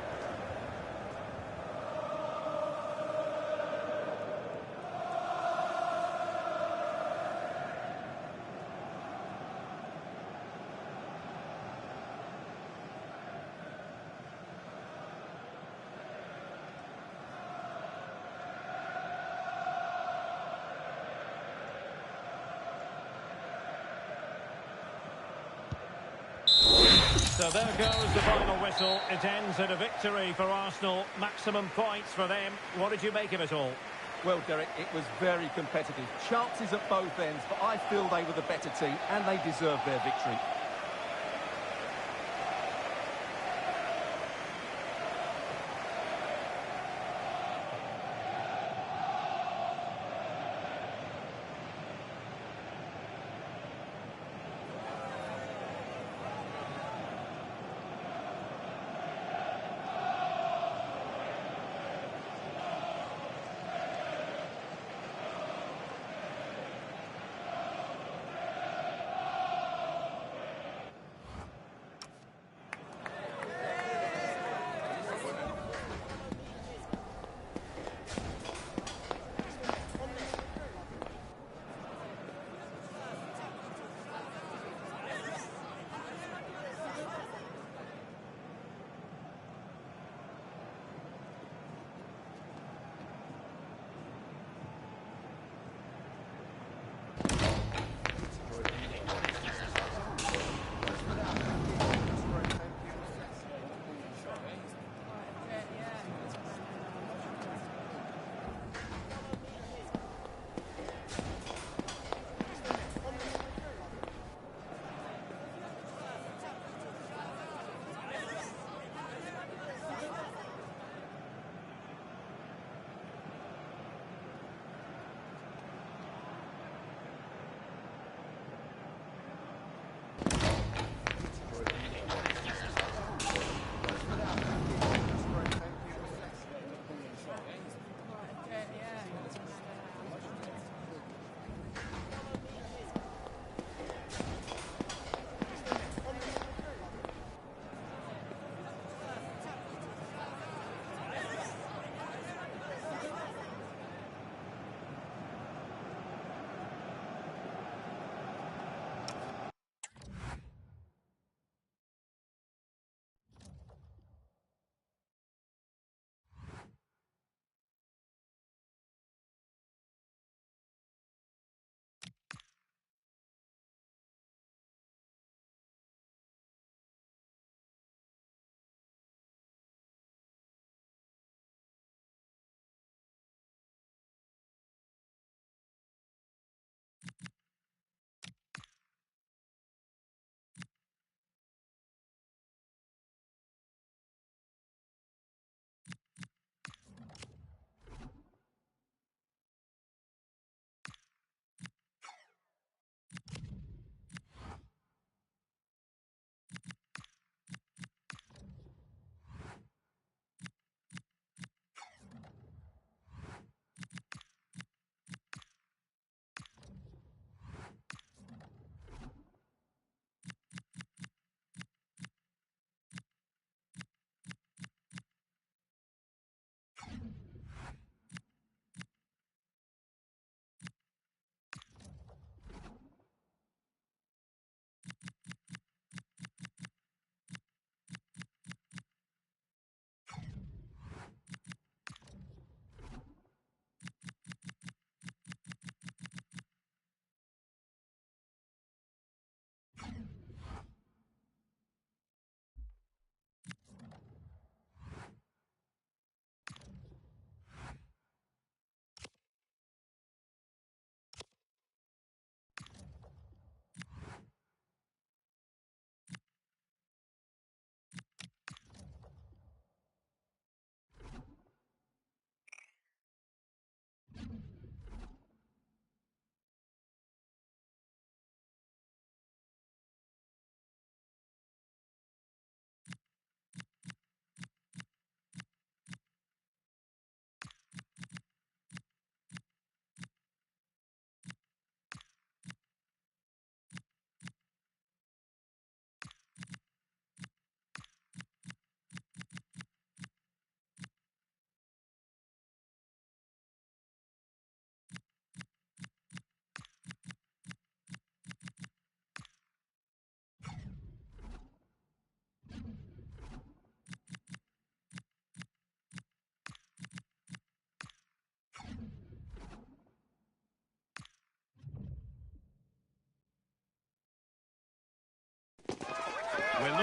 So there goes the final whistle. It ends at a victory for Arsenal. Maximum points for them. What did you make of it all? Well, Derek, it was very competitive. Chances at both ends, but I feel they were the better team, and they deserved their victory.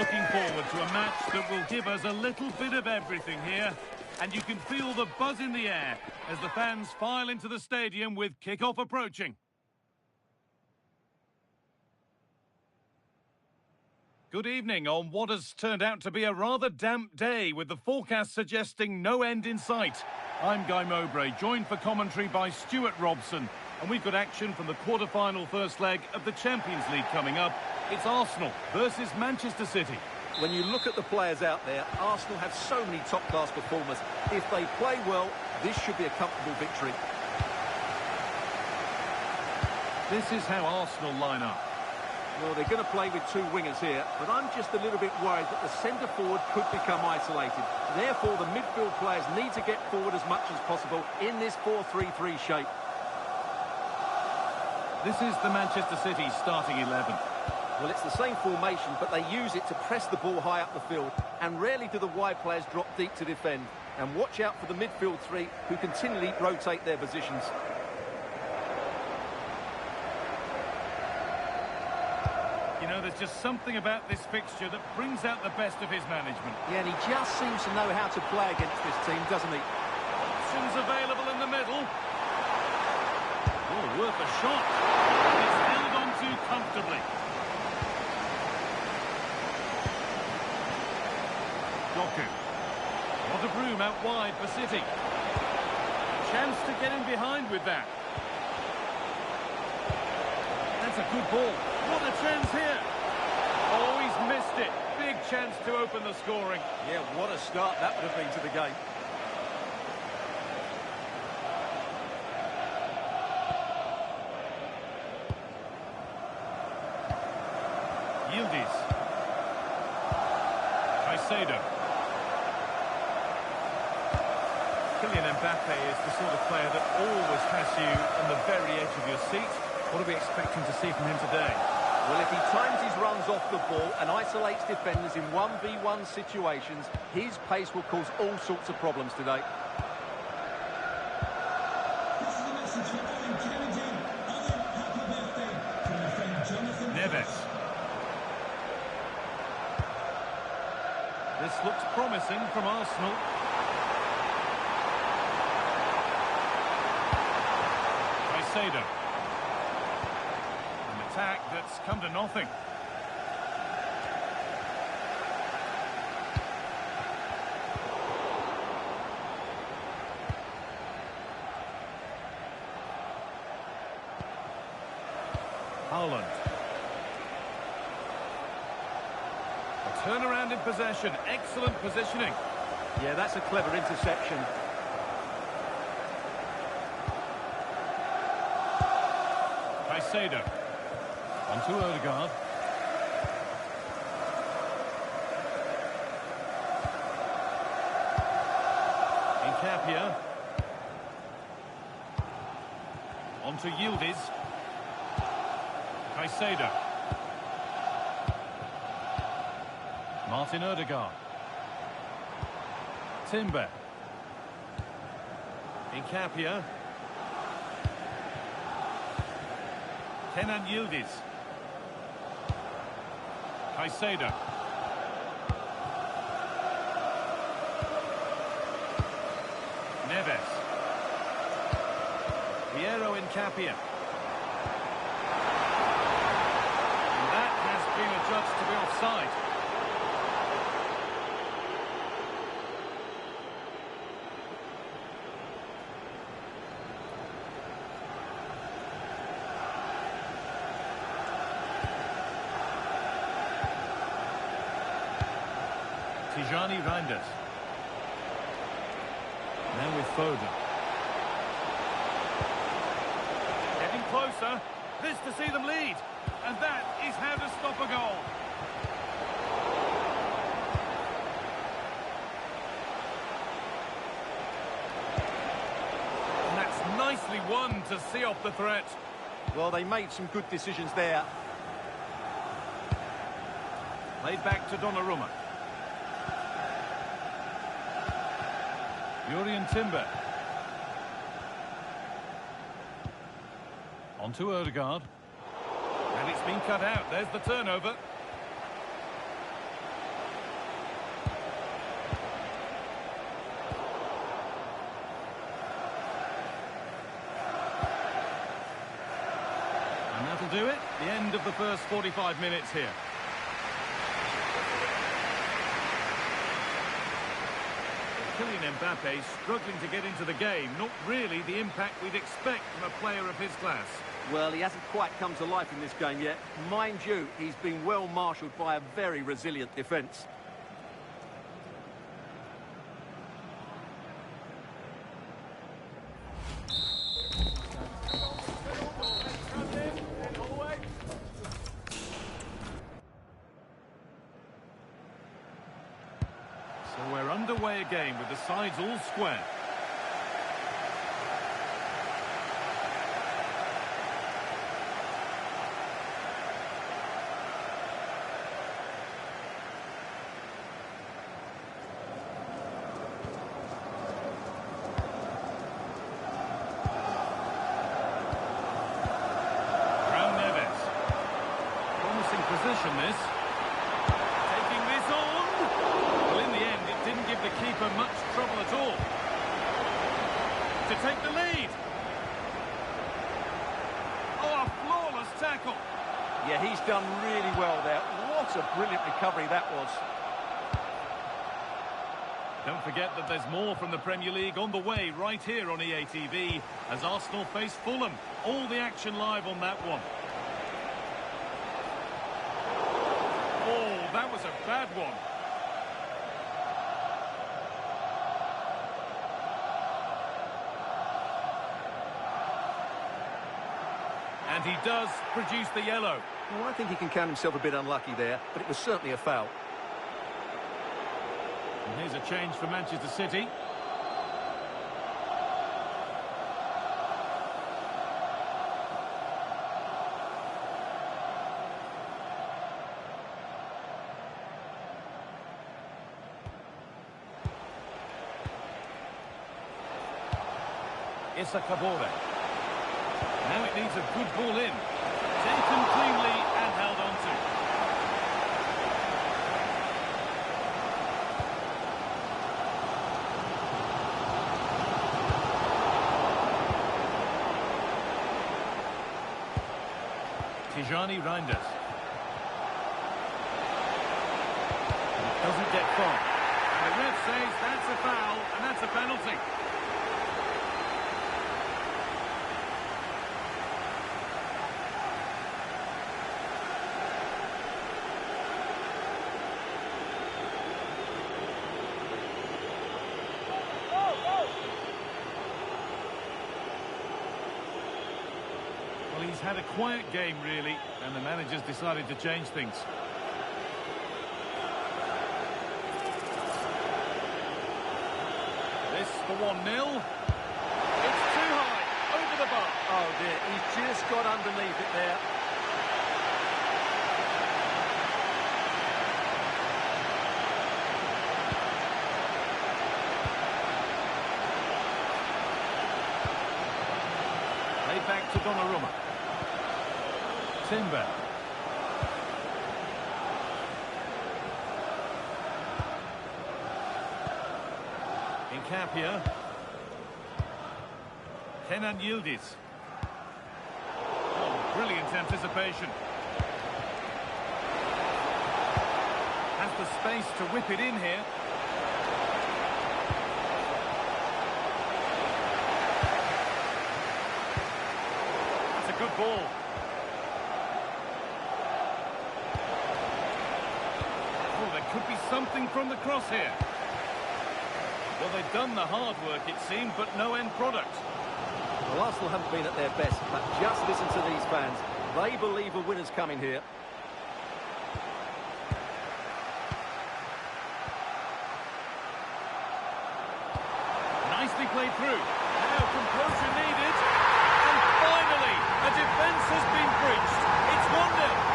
looking forward to a match that will give us a little bit of everything here. And you can feel the buzz in the air as the fans file into the stadium with kick-off approaching. Good evening on what has turned out to be a rather damp day, with the forecast suggesting no end in sight. I'm Guy Mowbray, joined for commentary by Stuart Robson. And we've got action from the quarter-final first leg of the Champions League coming up. It's Arsenal versus Manchester City. When you look at the players out there, Arsenal have so many top-class performers. If they play well, this should be a comfortable victory. This is how Arsenal line up. Well, they're going to play with two wingers here, but I'm just a little bit worried that the centre-forward could become isolated. Therefore, the midfield players need to get forward as much as possible in this 4-3-3 shape. This is the Manchester City starting 11. Well, it's the same formation, but they use it to press the ball high up the field, and rarely do the wide players drop deep to defend. And watch out for the midfield three, who continually rotate their positions. You know, there's just something about this fixture that brings out the best of his management. Yeah, and he just seems to know how to play against this team, doesn't he? Options available in the middle. Oh, worth a shot. It's held on to comfortably. Doku. What a broom out wide for City. Chance to get in behind with that. That's a good ball. What a chance here. Oh, he's missed it. Big chance to open the scoring. Yeah, what a start that would have been to the game. Yildiz. Caicedo. Kylian Mbappe is the sort of player that always has you on the very edge of your seat. What are we expecting to see from him today? Well, if he times his runs off the ball and isolates defenders in 1v1 situations, his pace will cause all sorts of problems today. Neves. This looks promising from Arsenal. Caicedo. An attack that's come to nothing. Haaland. A turnaround in possession. Excellent positioning. Yeah, that's a clever interception. Caicedo. On to Odegaard. Nkapia. On to Yildiz. Caicedo. Martin Odegaard. Timber. Nkapia. Kenan Yildiz. Caicedo. Neves. Piero Nkapia. And that has been adjudged to be offside. Tijani Reinders. Now with Foden. Getting closer. This to see them lead. And that is how to stop a goal. And that's nicely won to see off the threat. Well, they made some good decisions there. Laid back to Donnarumma. Jurrien Timber. On to Odegaard. And it's been cut out. There's the turnover. that'll do it. The end of the first 45 minutes here. Kylian Mbappe struggling to get into the game. Not really the impact we'd expect from a player of his class. Well, he hasn't quite come to life in this game yet. Mind you, he's been well marshalled by a very resilient defence. So we're underway again with the sides all square. Position this. Taking this on. Well, in the end, it didn't give the keeper much trouble at all. To take the lead. Oh, a flawless tackle. Yeah, he's done really well there. What a brilliant recovery that was. Don't forget that there's more from the Premier League on the way right here on EA TV as Arsenal face Fulham. All the action live on that one. Oh, that was a bad one. And he does produce the yellow. Well, I think he can count himself a bit unlucky there, but it was certainly a foul. And here's a change for Manchester City. Issa Kabore. Now it needs a good ball in. Taken cleanly and held on to. Tijani Reinders. Doesn't get far. And the ref says that's a foul and that's a penalty. Well, he's had a quiet game, really, and the manager's decided to change things. This for 1-0. It's too high, over the bar. Oh, dear, he's just got underneath it there. Played back to Donnarumma. Timber. Incapia. Kenan Yildiz. Oh, brilliant anticipation. Has the space to whip it in here. That's a good ball. Oh, there could be something from the cross here. Well, they've done the hard work, it seemed, but no end product. Well, Arsenal haven't been at their best, but just listen to these fans. They believe a winner's coming here. Nicely played through. Now composure needed. And finally, a defence has been breached. It's 1-0.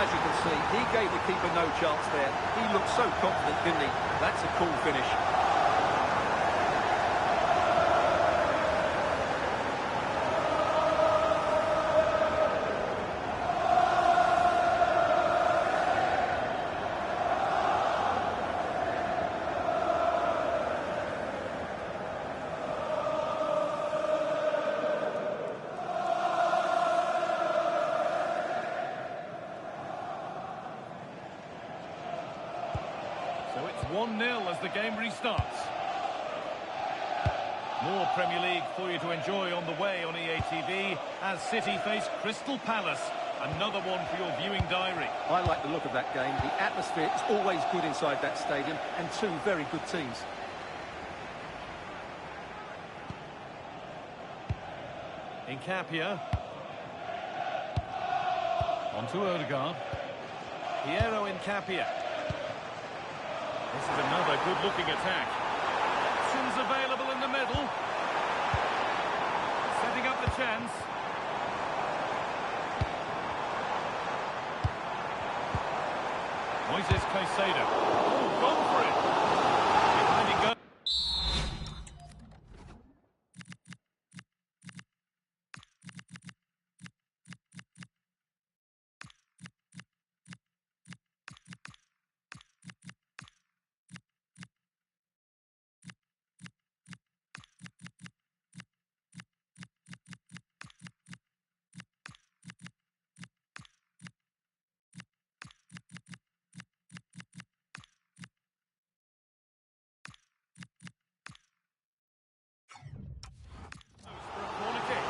As you can see, he gave the keeper no chance there. He looked so confident, didn't he? That's a cool finish. 1-0 as the game restarts. More Premier League for you to enjoy on the way on EA TV as City face Crystal Palace. Another one for your viewing diary. I like the look of that game. The atmosphere is always good inside that stadium, and two very good teams. Nkapia. On to Odegaard. Piero Nkapia. This is another good-looking attack. Options available in the middle. Setting up the chance. Moises Caicedo. Oh, gone for it. Behind it goes. Corner kick.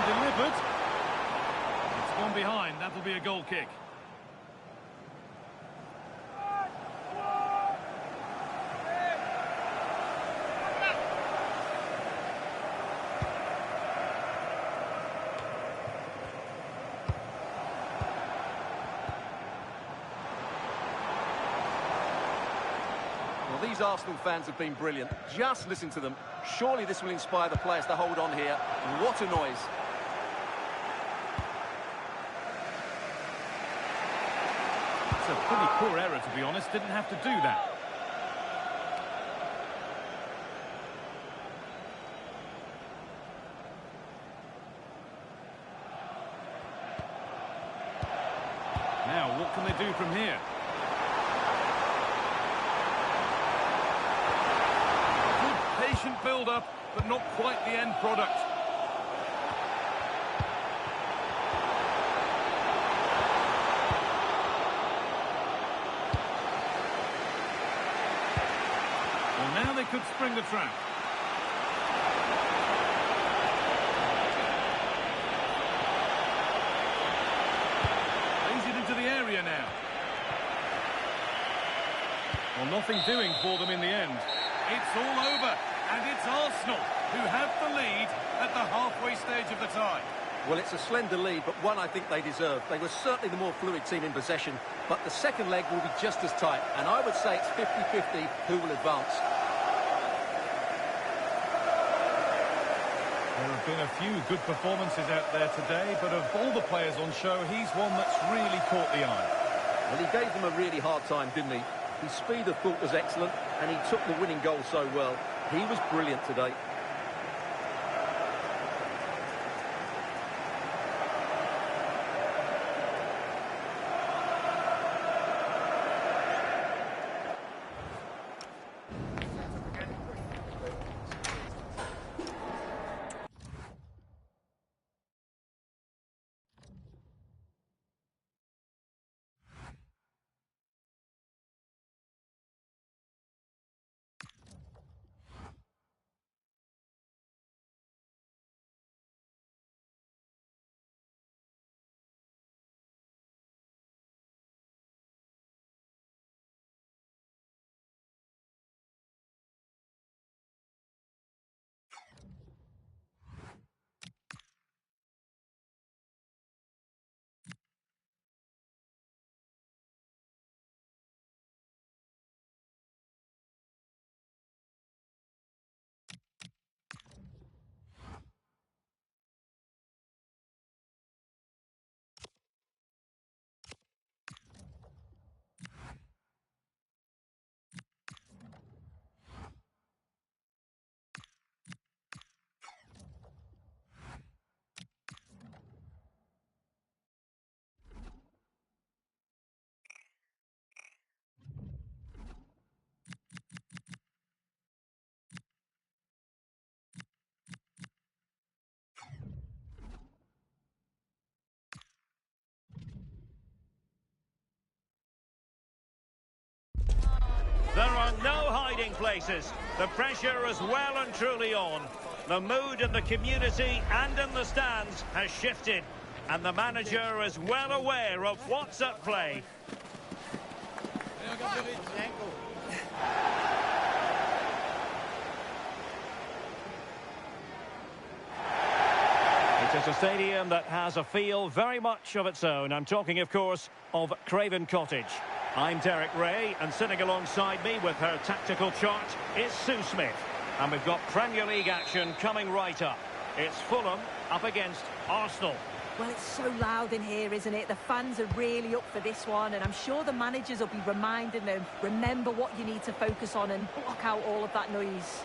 Delivered. It's gone behind. That'll be a goal kick. Well, these Arsenal fans have been brilliant. Just listen to them. Surely this will inspire the players to hold on here. What a noise. It's a pretty poor error, to be honest. Didn't have to do that. Now, what can they do from here? Good patient build-up, but not quite the end product. Well, now they could spring the trap. Plays it into the area now. Well, nothing doing for them in the end. It's all over, and it's Arsenal who have the lead at the halfway stage of the tie. Well, it's a slender lead, but one I think they deserve. They were certainly the more fluid team in possession, but the second leg will be just as tight, and I would say it's 50-50 who will advance. There have been a few good performances out there today, but of all the players on show, he's one that's really caught the eye. Well, he gave them a really hard time, didn't he? His speed of thought was excellent, and he took the winning goal so well. He was brilliant today. faces. The pressure is well and truly on. The mood in the community and in the stands has shifted. And the manager is well aware of what's at play. It is a stadium that has a feel very much of its own. I'm talking, of course, of Craven Cottage. I'm Derek Ray, and sitting alongside me with her tactical chart is Sue Smith. And we've got Premier League action coming right up. It's Fulham up against Arsenal. Well, it's so loud in here, isn't it? The fans are really up for this one, and I'm sure the managers will be reminding them, remember what you need to focus on and block out all of that noise.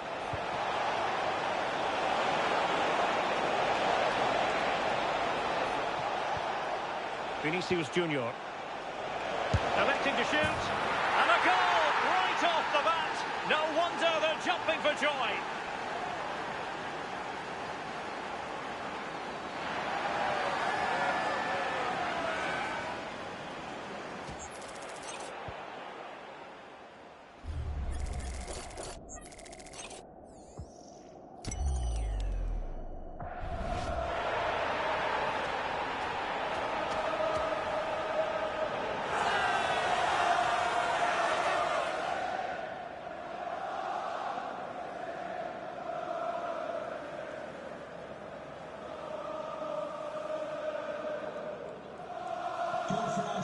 Vinicius Junior. Electing to shoot, and a goal right off the bat. No wonder they're jumping for joy.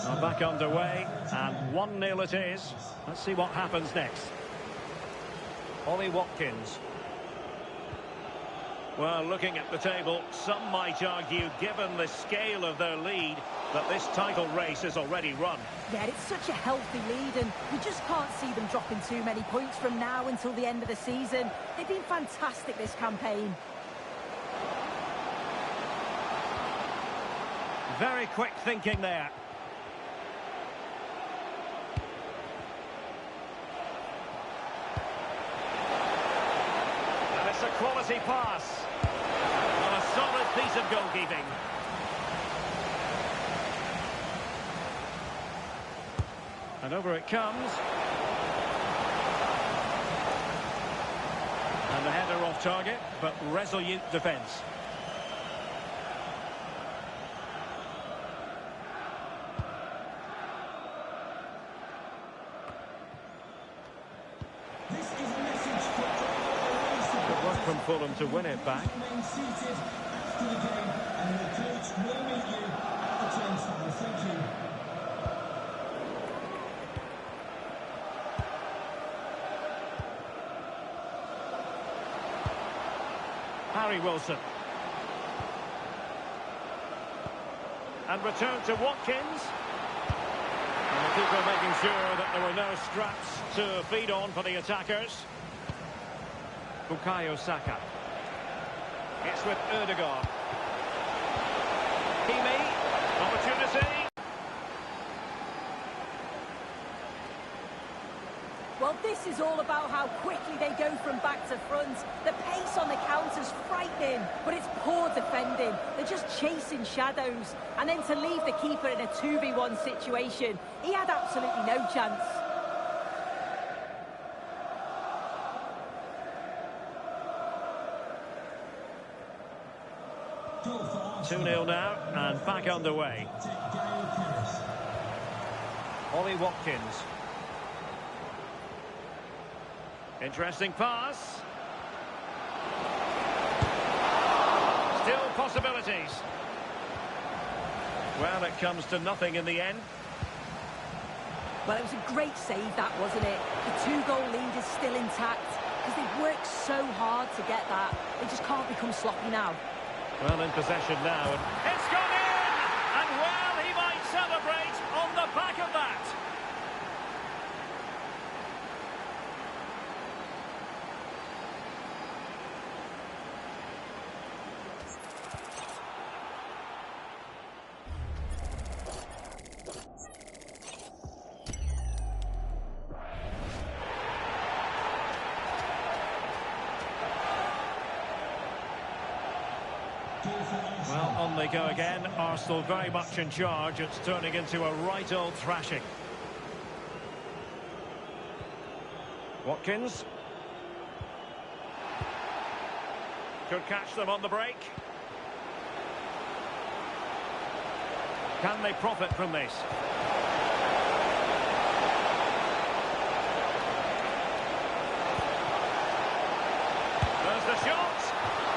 Well, back underway, and 1-0 it is. Let's see what happens next. Ollie Watkins. Well, looking at the table, some might argue, given the scale of their lead, that this title race is already run. Yeah, it's such a healthy lead, and you just can't see them dropping too many points from now until the end of the season. They've been fantastic this campaign. Very quick thinking there. And it's a quality pass. And a solid piece of goalkeeping. And over it comes. And the header off target, but resolute defence. From Fulham to win it back. Harry Wilson. And return to Watkins. And the keeper making sure that there were no straps to feed on for the attackers. Bukayo Saka. It's with Ødegaard. Hakimi. Opportunity. Well, this is all about how quickly they go from back to front. The pace on the counter's frightening, but it's poor defending. They're just chasing shadows. And then to leave the keeper in a 2v1 situation, he had absolutely no chance. 2-0 now, and back underway. Ollie Watkins. Interesting pass. Still possibilities. Well, it comes to nothing in the end. Well, it was a great save, that, wasn't it? The 2-goal lead is still intact because they've worked so hard to get that. They just can't become sloppy now. Well, in possession now, and it's gone in! And well, he might celebrate on the back of that. Well, on they go again. Arsenal very much in charge. It's turning into a right old thrashing. Watkins. Could catch them on the break. Can they profit from this? There's the shot.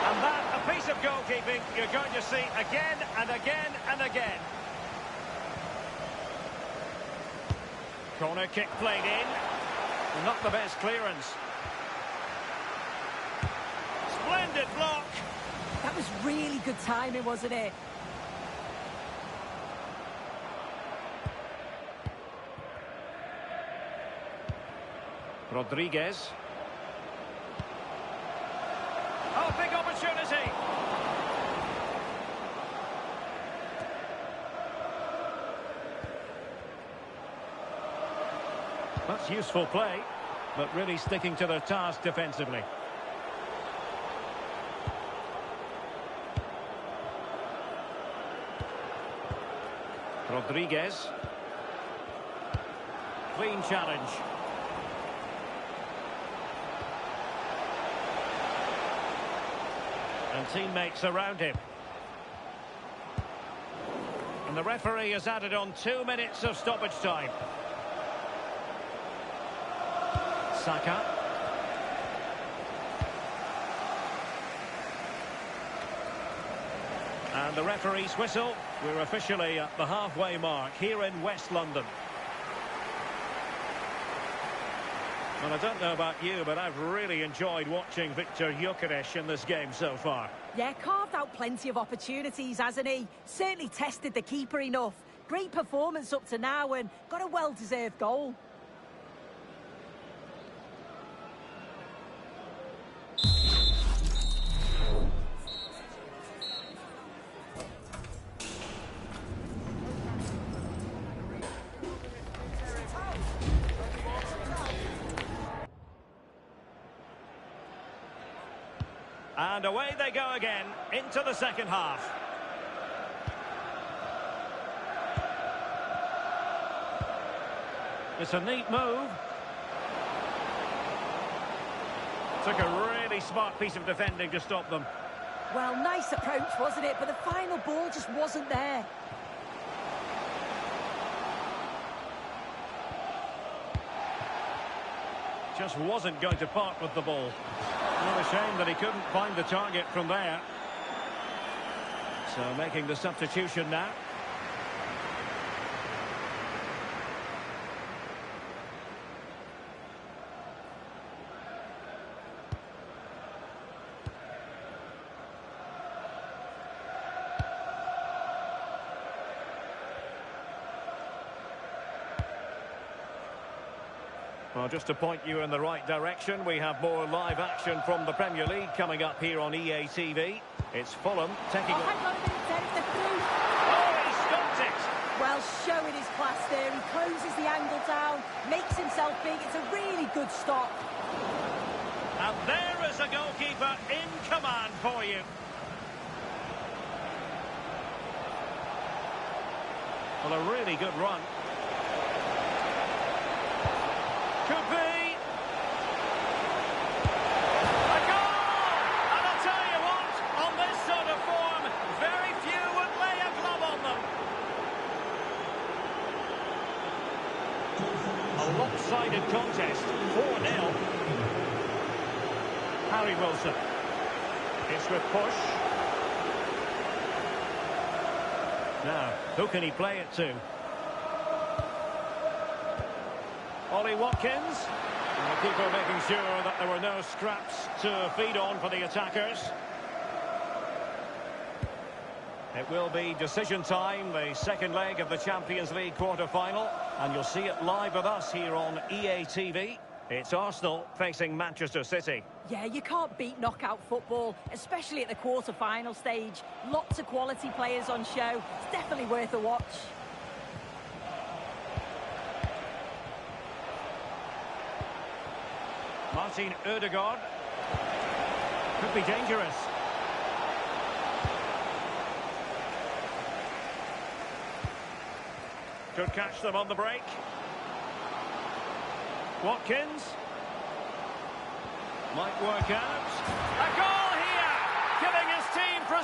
And that, a piece of goalkeeping you're going to see again and again and again. Corner kick played in. Not the best clearance. Splendid block. That was really good timing, wasn't it? Rodriguez. Oh, big opportunity. That's useful play, but really sticking to their task defensively. Rodriguez. Clean challenge. And teammates around him. And the referee has added on 2 minutes of stoppage time. Saka. And the referee's whistle. We're officially at the halfway mark here in West London. Well, I don't know about you, but I've really enjoyed watching Viktor Gyökeres in this game so far. Yeah, carved out plenty of opportunities, hasn't he? Certainly tested the keeper enough. Great performance up to now and got a well-deserved goal. And away they go again, into the second half. It's a neat move. Took a really smart piece of defending to stop them. Well, nice approach, wasn't it? But the final ball just wasn't there. Just wasn't going to part with the ball. What a shame that he couldn't find the target from there. So making the substitution now. Well, just to point you in the right direction, we have more live action from the Premier League coming up here on EA TV. It's Fulham taking Oh, hang on a minute, Derek, they're through. Oh, he stopped it! Well, showing his class there. He closes the angle down, makes himself big. It's a really good stop. And there is a goalkeeper in command for you. Well, a really good run. Could be. A goal! And I'll tell you what, on this sort of form, very few would lay a glove on them. A lopsided contest, 4-0. Harry Wilson. It's with push. Now, who can he play it to? Ollie Watkins. And the keeper making sure that there were no scraps to feed on for the attackers. It will be decision time, the second leg of the Champions League quarter-final. And you'll see it live with us here on EA TV. It's Arsenal facing Manchester City. Yeah, you can't beat knockout football, especially at the quarter-final stage. Lots of quality players on show. It's definitely worth a watch. Martin Ødegaard. Could be dangerous. Could catch them on the break. Watkins. Might work out. A goal here!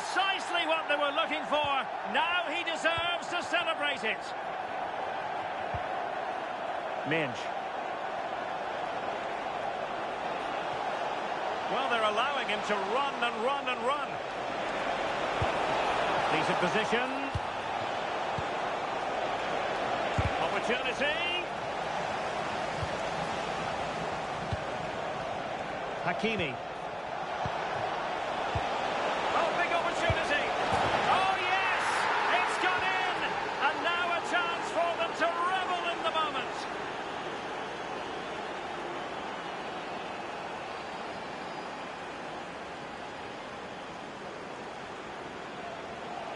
Precisely what they were looking for. Now he deserves to celebrate it. Minge. Well, they're allowing him to run and run and run. Decent position. Opportunity. Hakimi. Oh, big opportunity. Oh, yes! It's gone in! And now a chance for them to revel in the moment.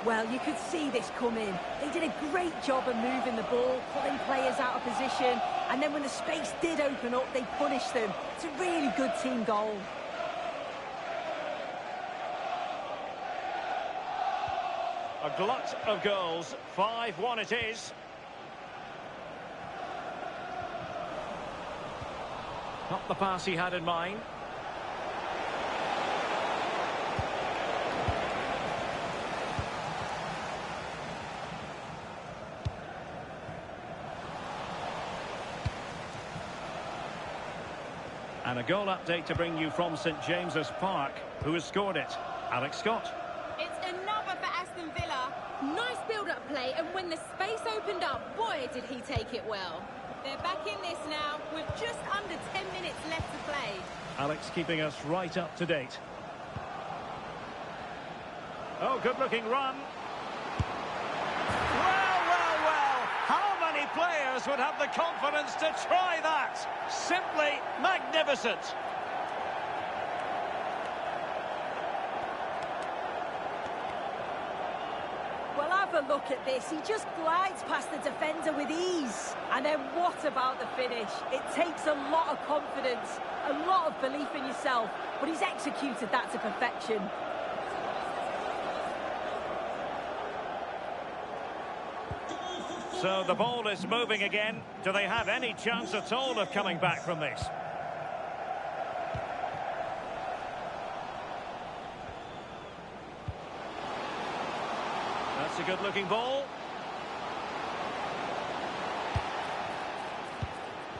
Well, you could see this coming. They did a great job of moving the ball, pulling players out of position, and then when the space did open up, they punished them. It's a really good team goal. A glut of goals. 5-1 it is. Not the pass he had in mind. And a goal update to bring you from St James's Park. Who has scored it? Alex Scott. It's another for Aston Villa. Nice build-up play, and when the space opened up, boy, did he take it well. They're back in this now with just under 10 minutes left to play. Alex keeping us right up to date. Oh, good-looking run. Well. How many players would have the confidence to try that? Simply magnificent. Well, have a look at this. He just glides past the defender with ease. And then what about the finish? It takes a lot of confidence, a lot of belief in yourself, but he's executed that to perfection. So the ball is moving again. Do they have any chance at all of coming back from this? That's a good-looking ball.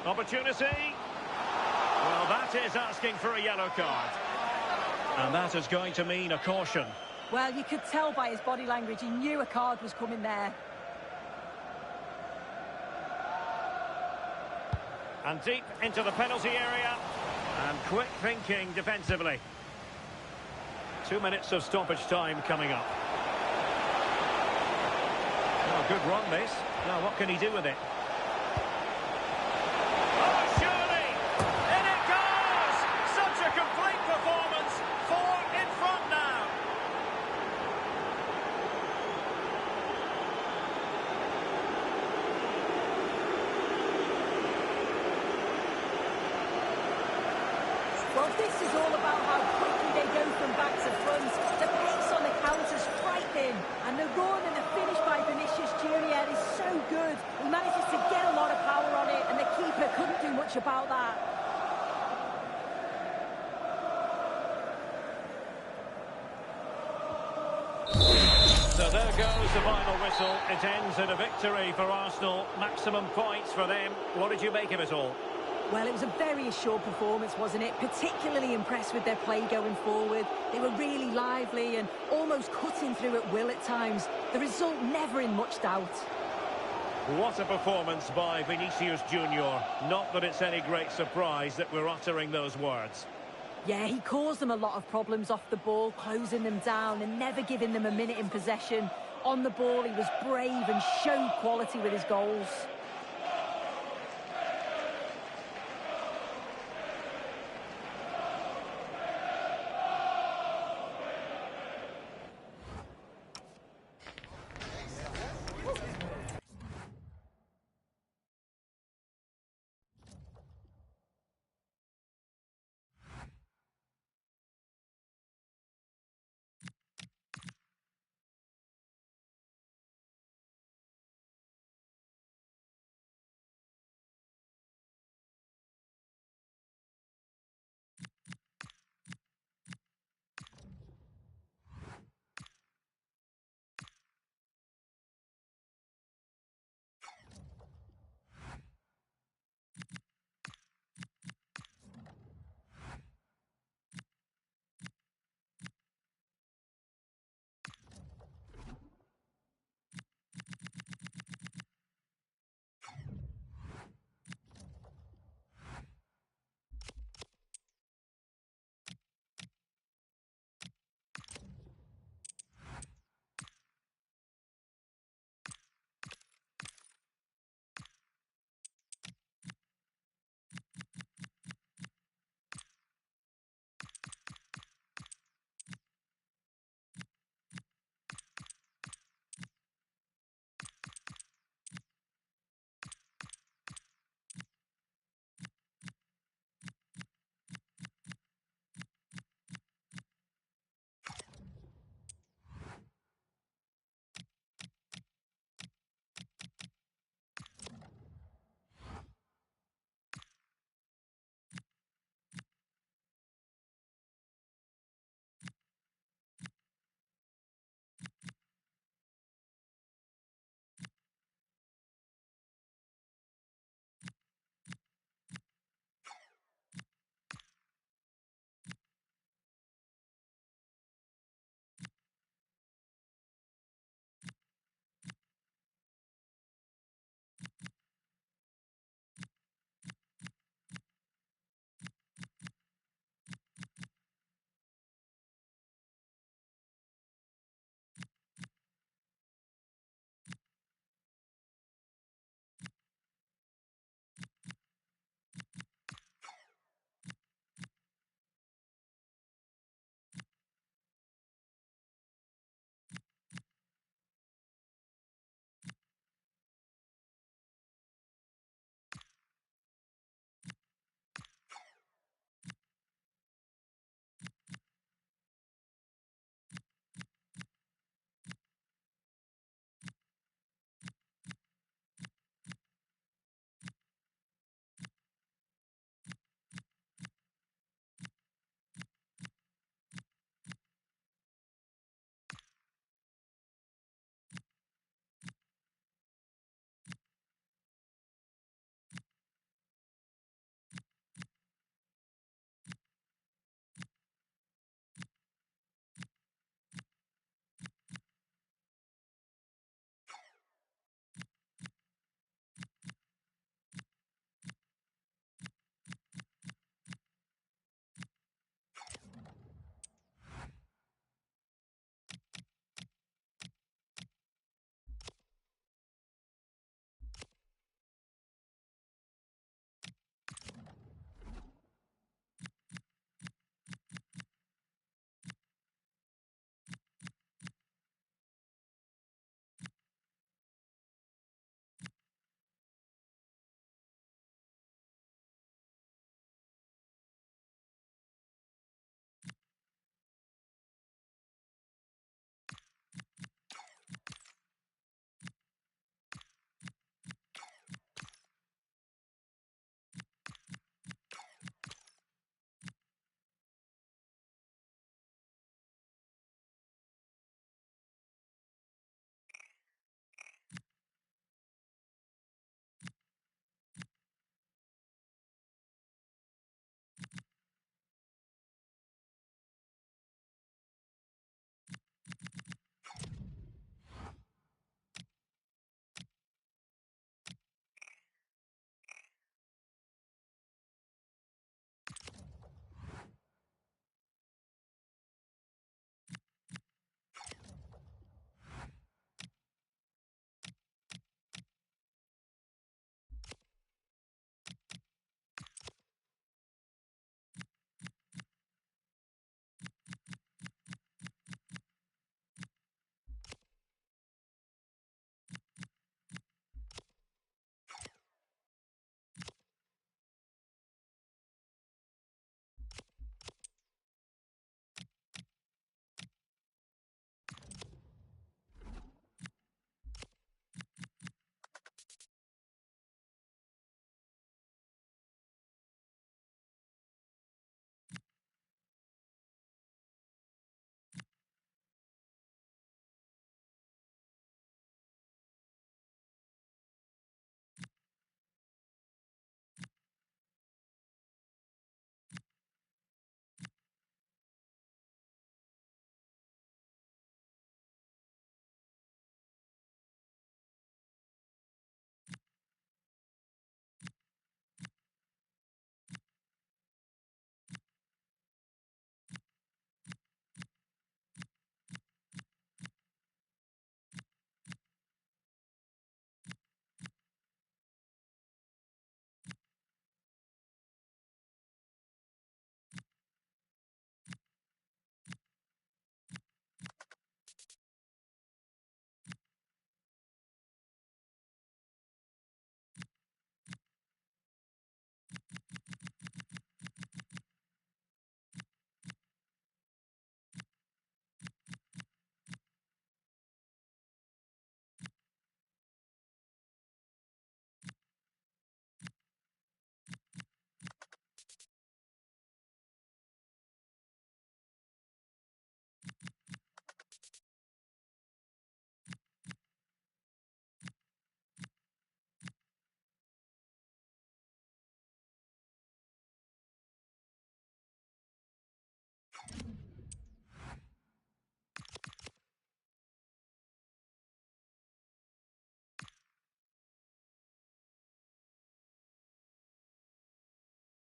Opportunity. Well, that is asking for a yellow card. And that is going to mean a caution. Well, you could tell by his body language he knew a card was coming there. And deep into the penalty area. And quick thinking defensively. 2 minutes of stoppage time coming up. Oh, good run this. Now what can he do with it? Oh, surely! In it goes! Such a complete performance. 4 in front now. Well, this is all about how quickly they go from back to front. The pace on the counter's frightening. And the run and the finish by Vinicius Junior is so good. He manages to get a lot of power on it, and the keeper couldn't do much about that. So there goes the final whistle. It ends in a victory for Arsenal. Maximum points for them. What did you make of it all? Well, it was a very assured performance, wasn't it? Particularly impressed with their play going forward. They were really lively and almost cutting through at will at times. The result never in much doubt. What a performance by Vinicius Junior. Not that it's any great surprise that we're uttering those words. Yeah, he caused them a lot of problems off the ball, closing them down and never giving them a minute in possession. On the ball, he was brave and showed quality with his goals.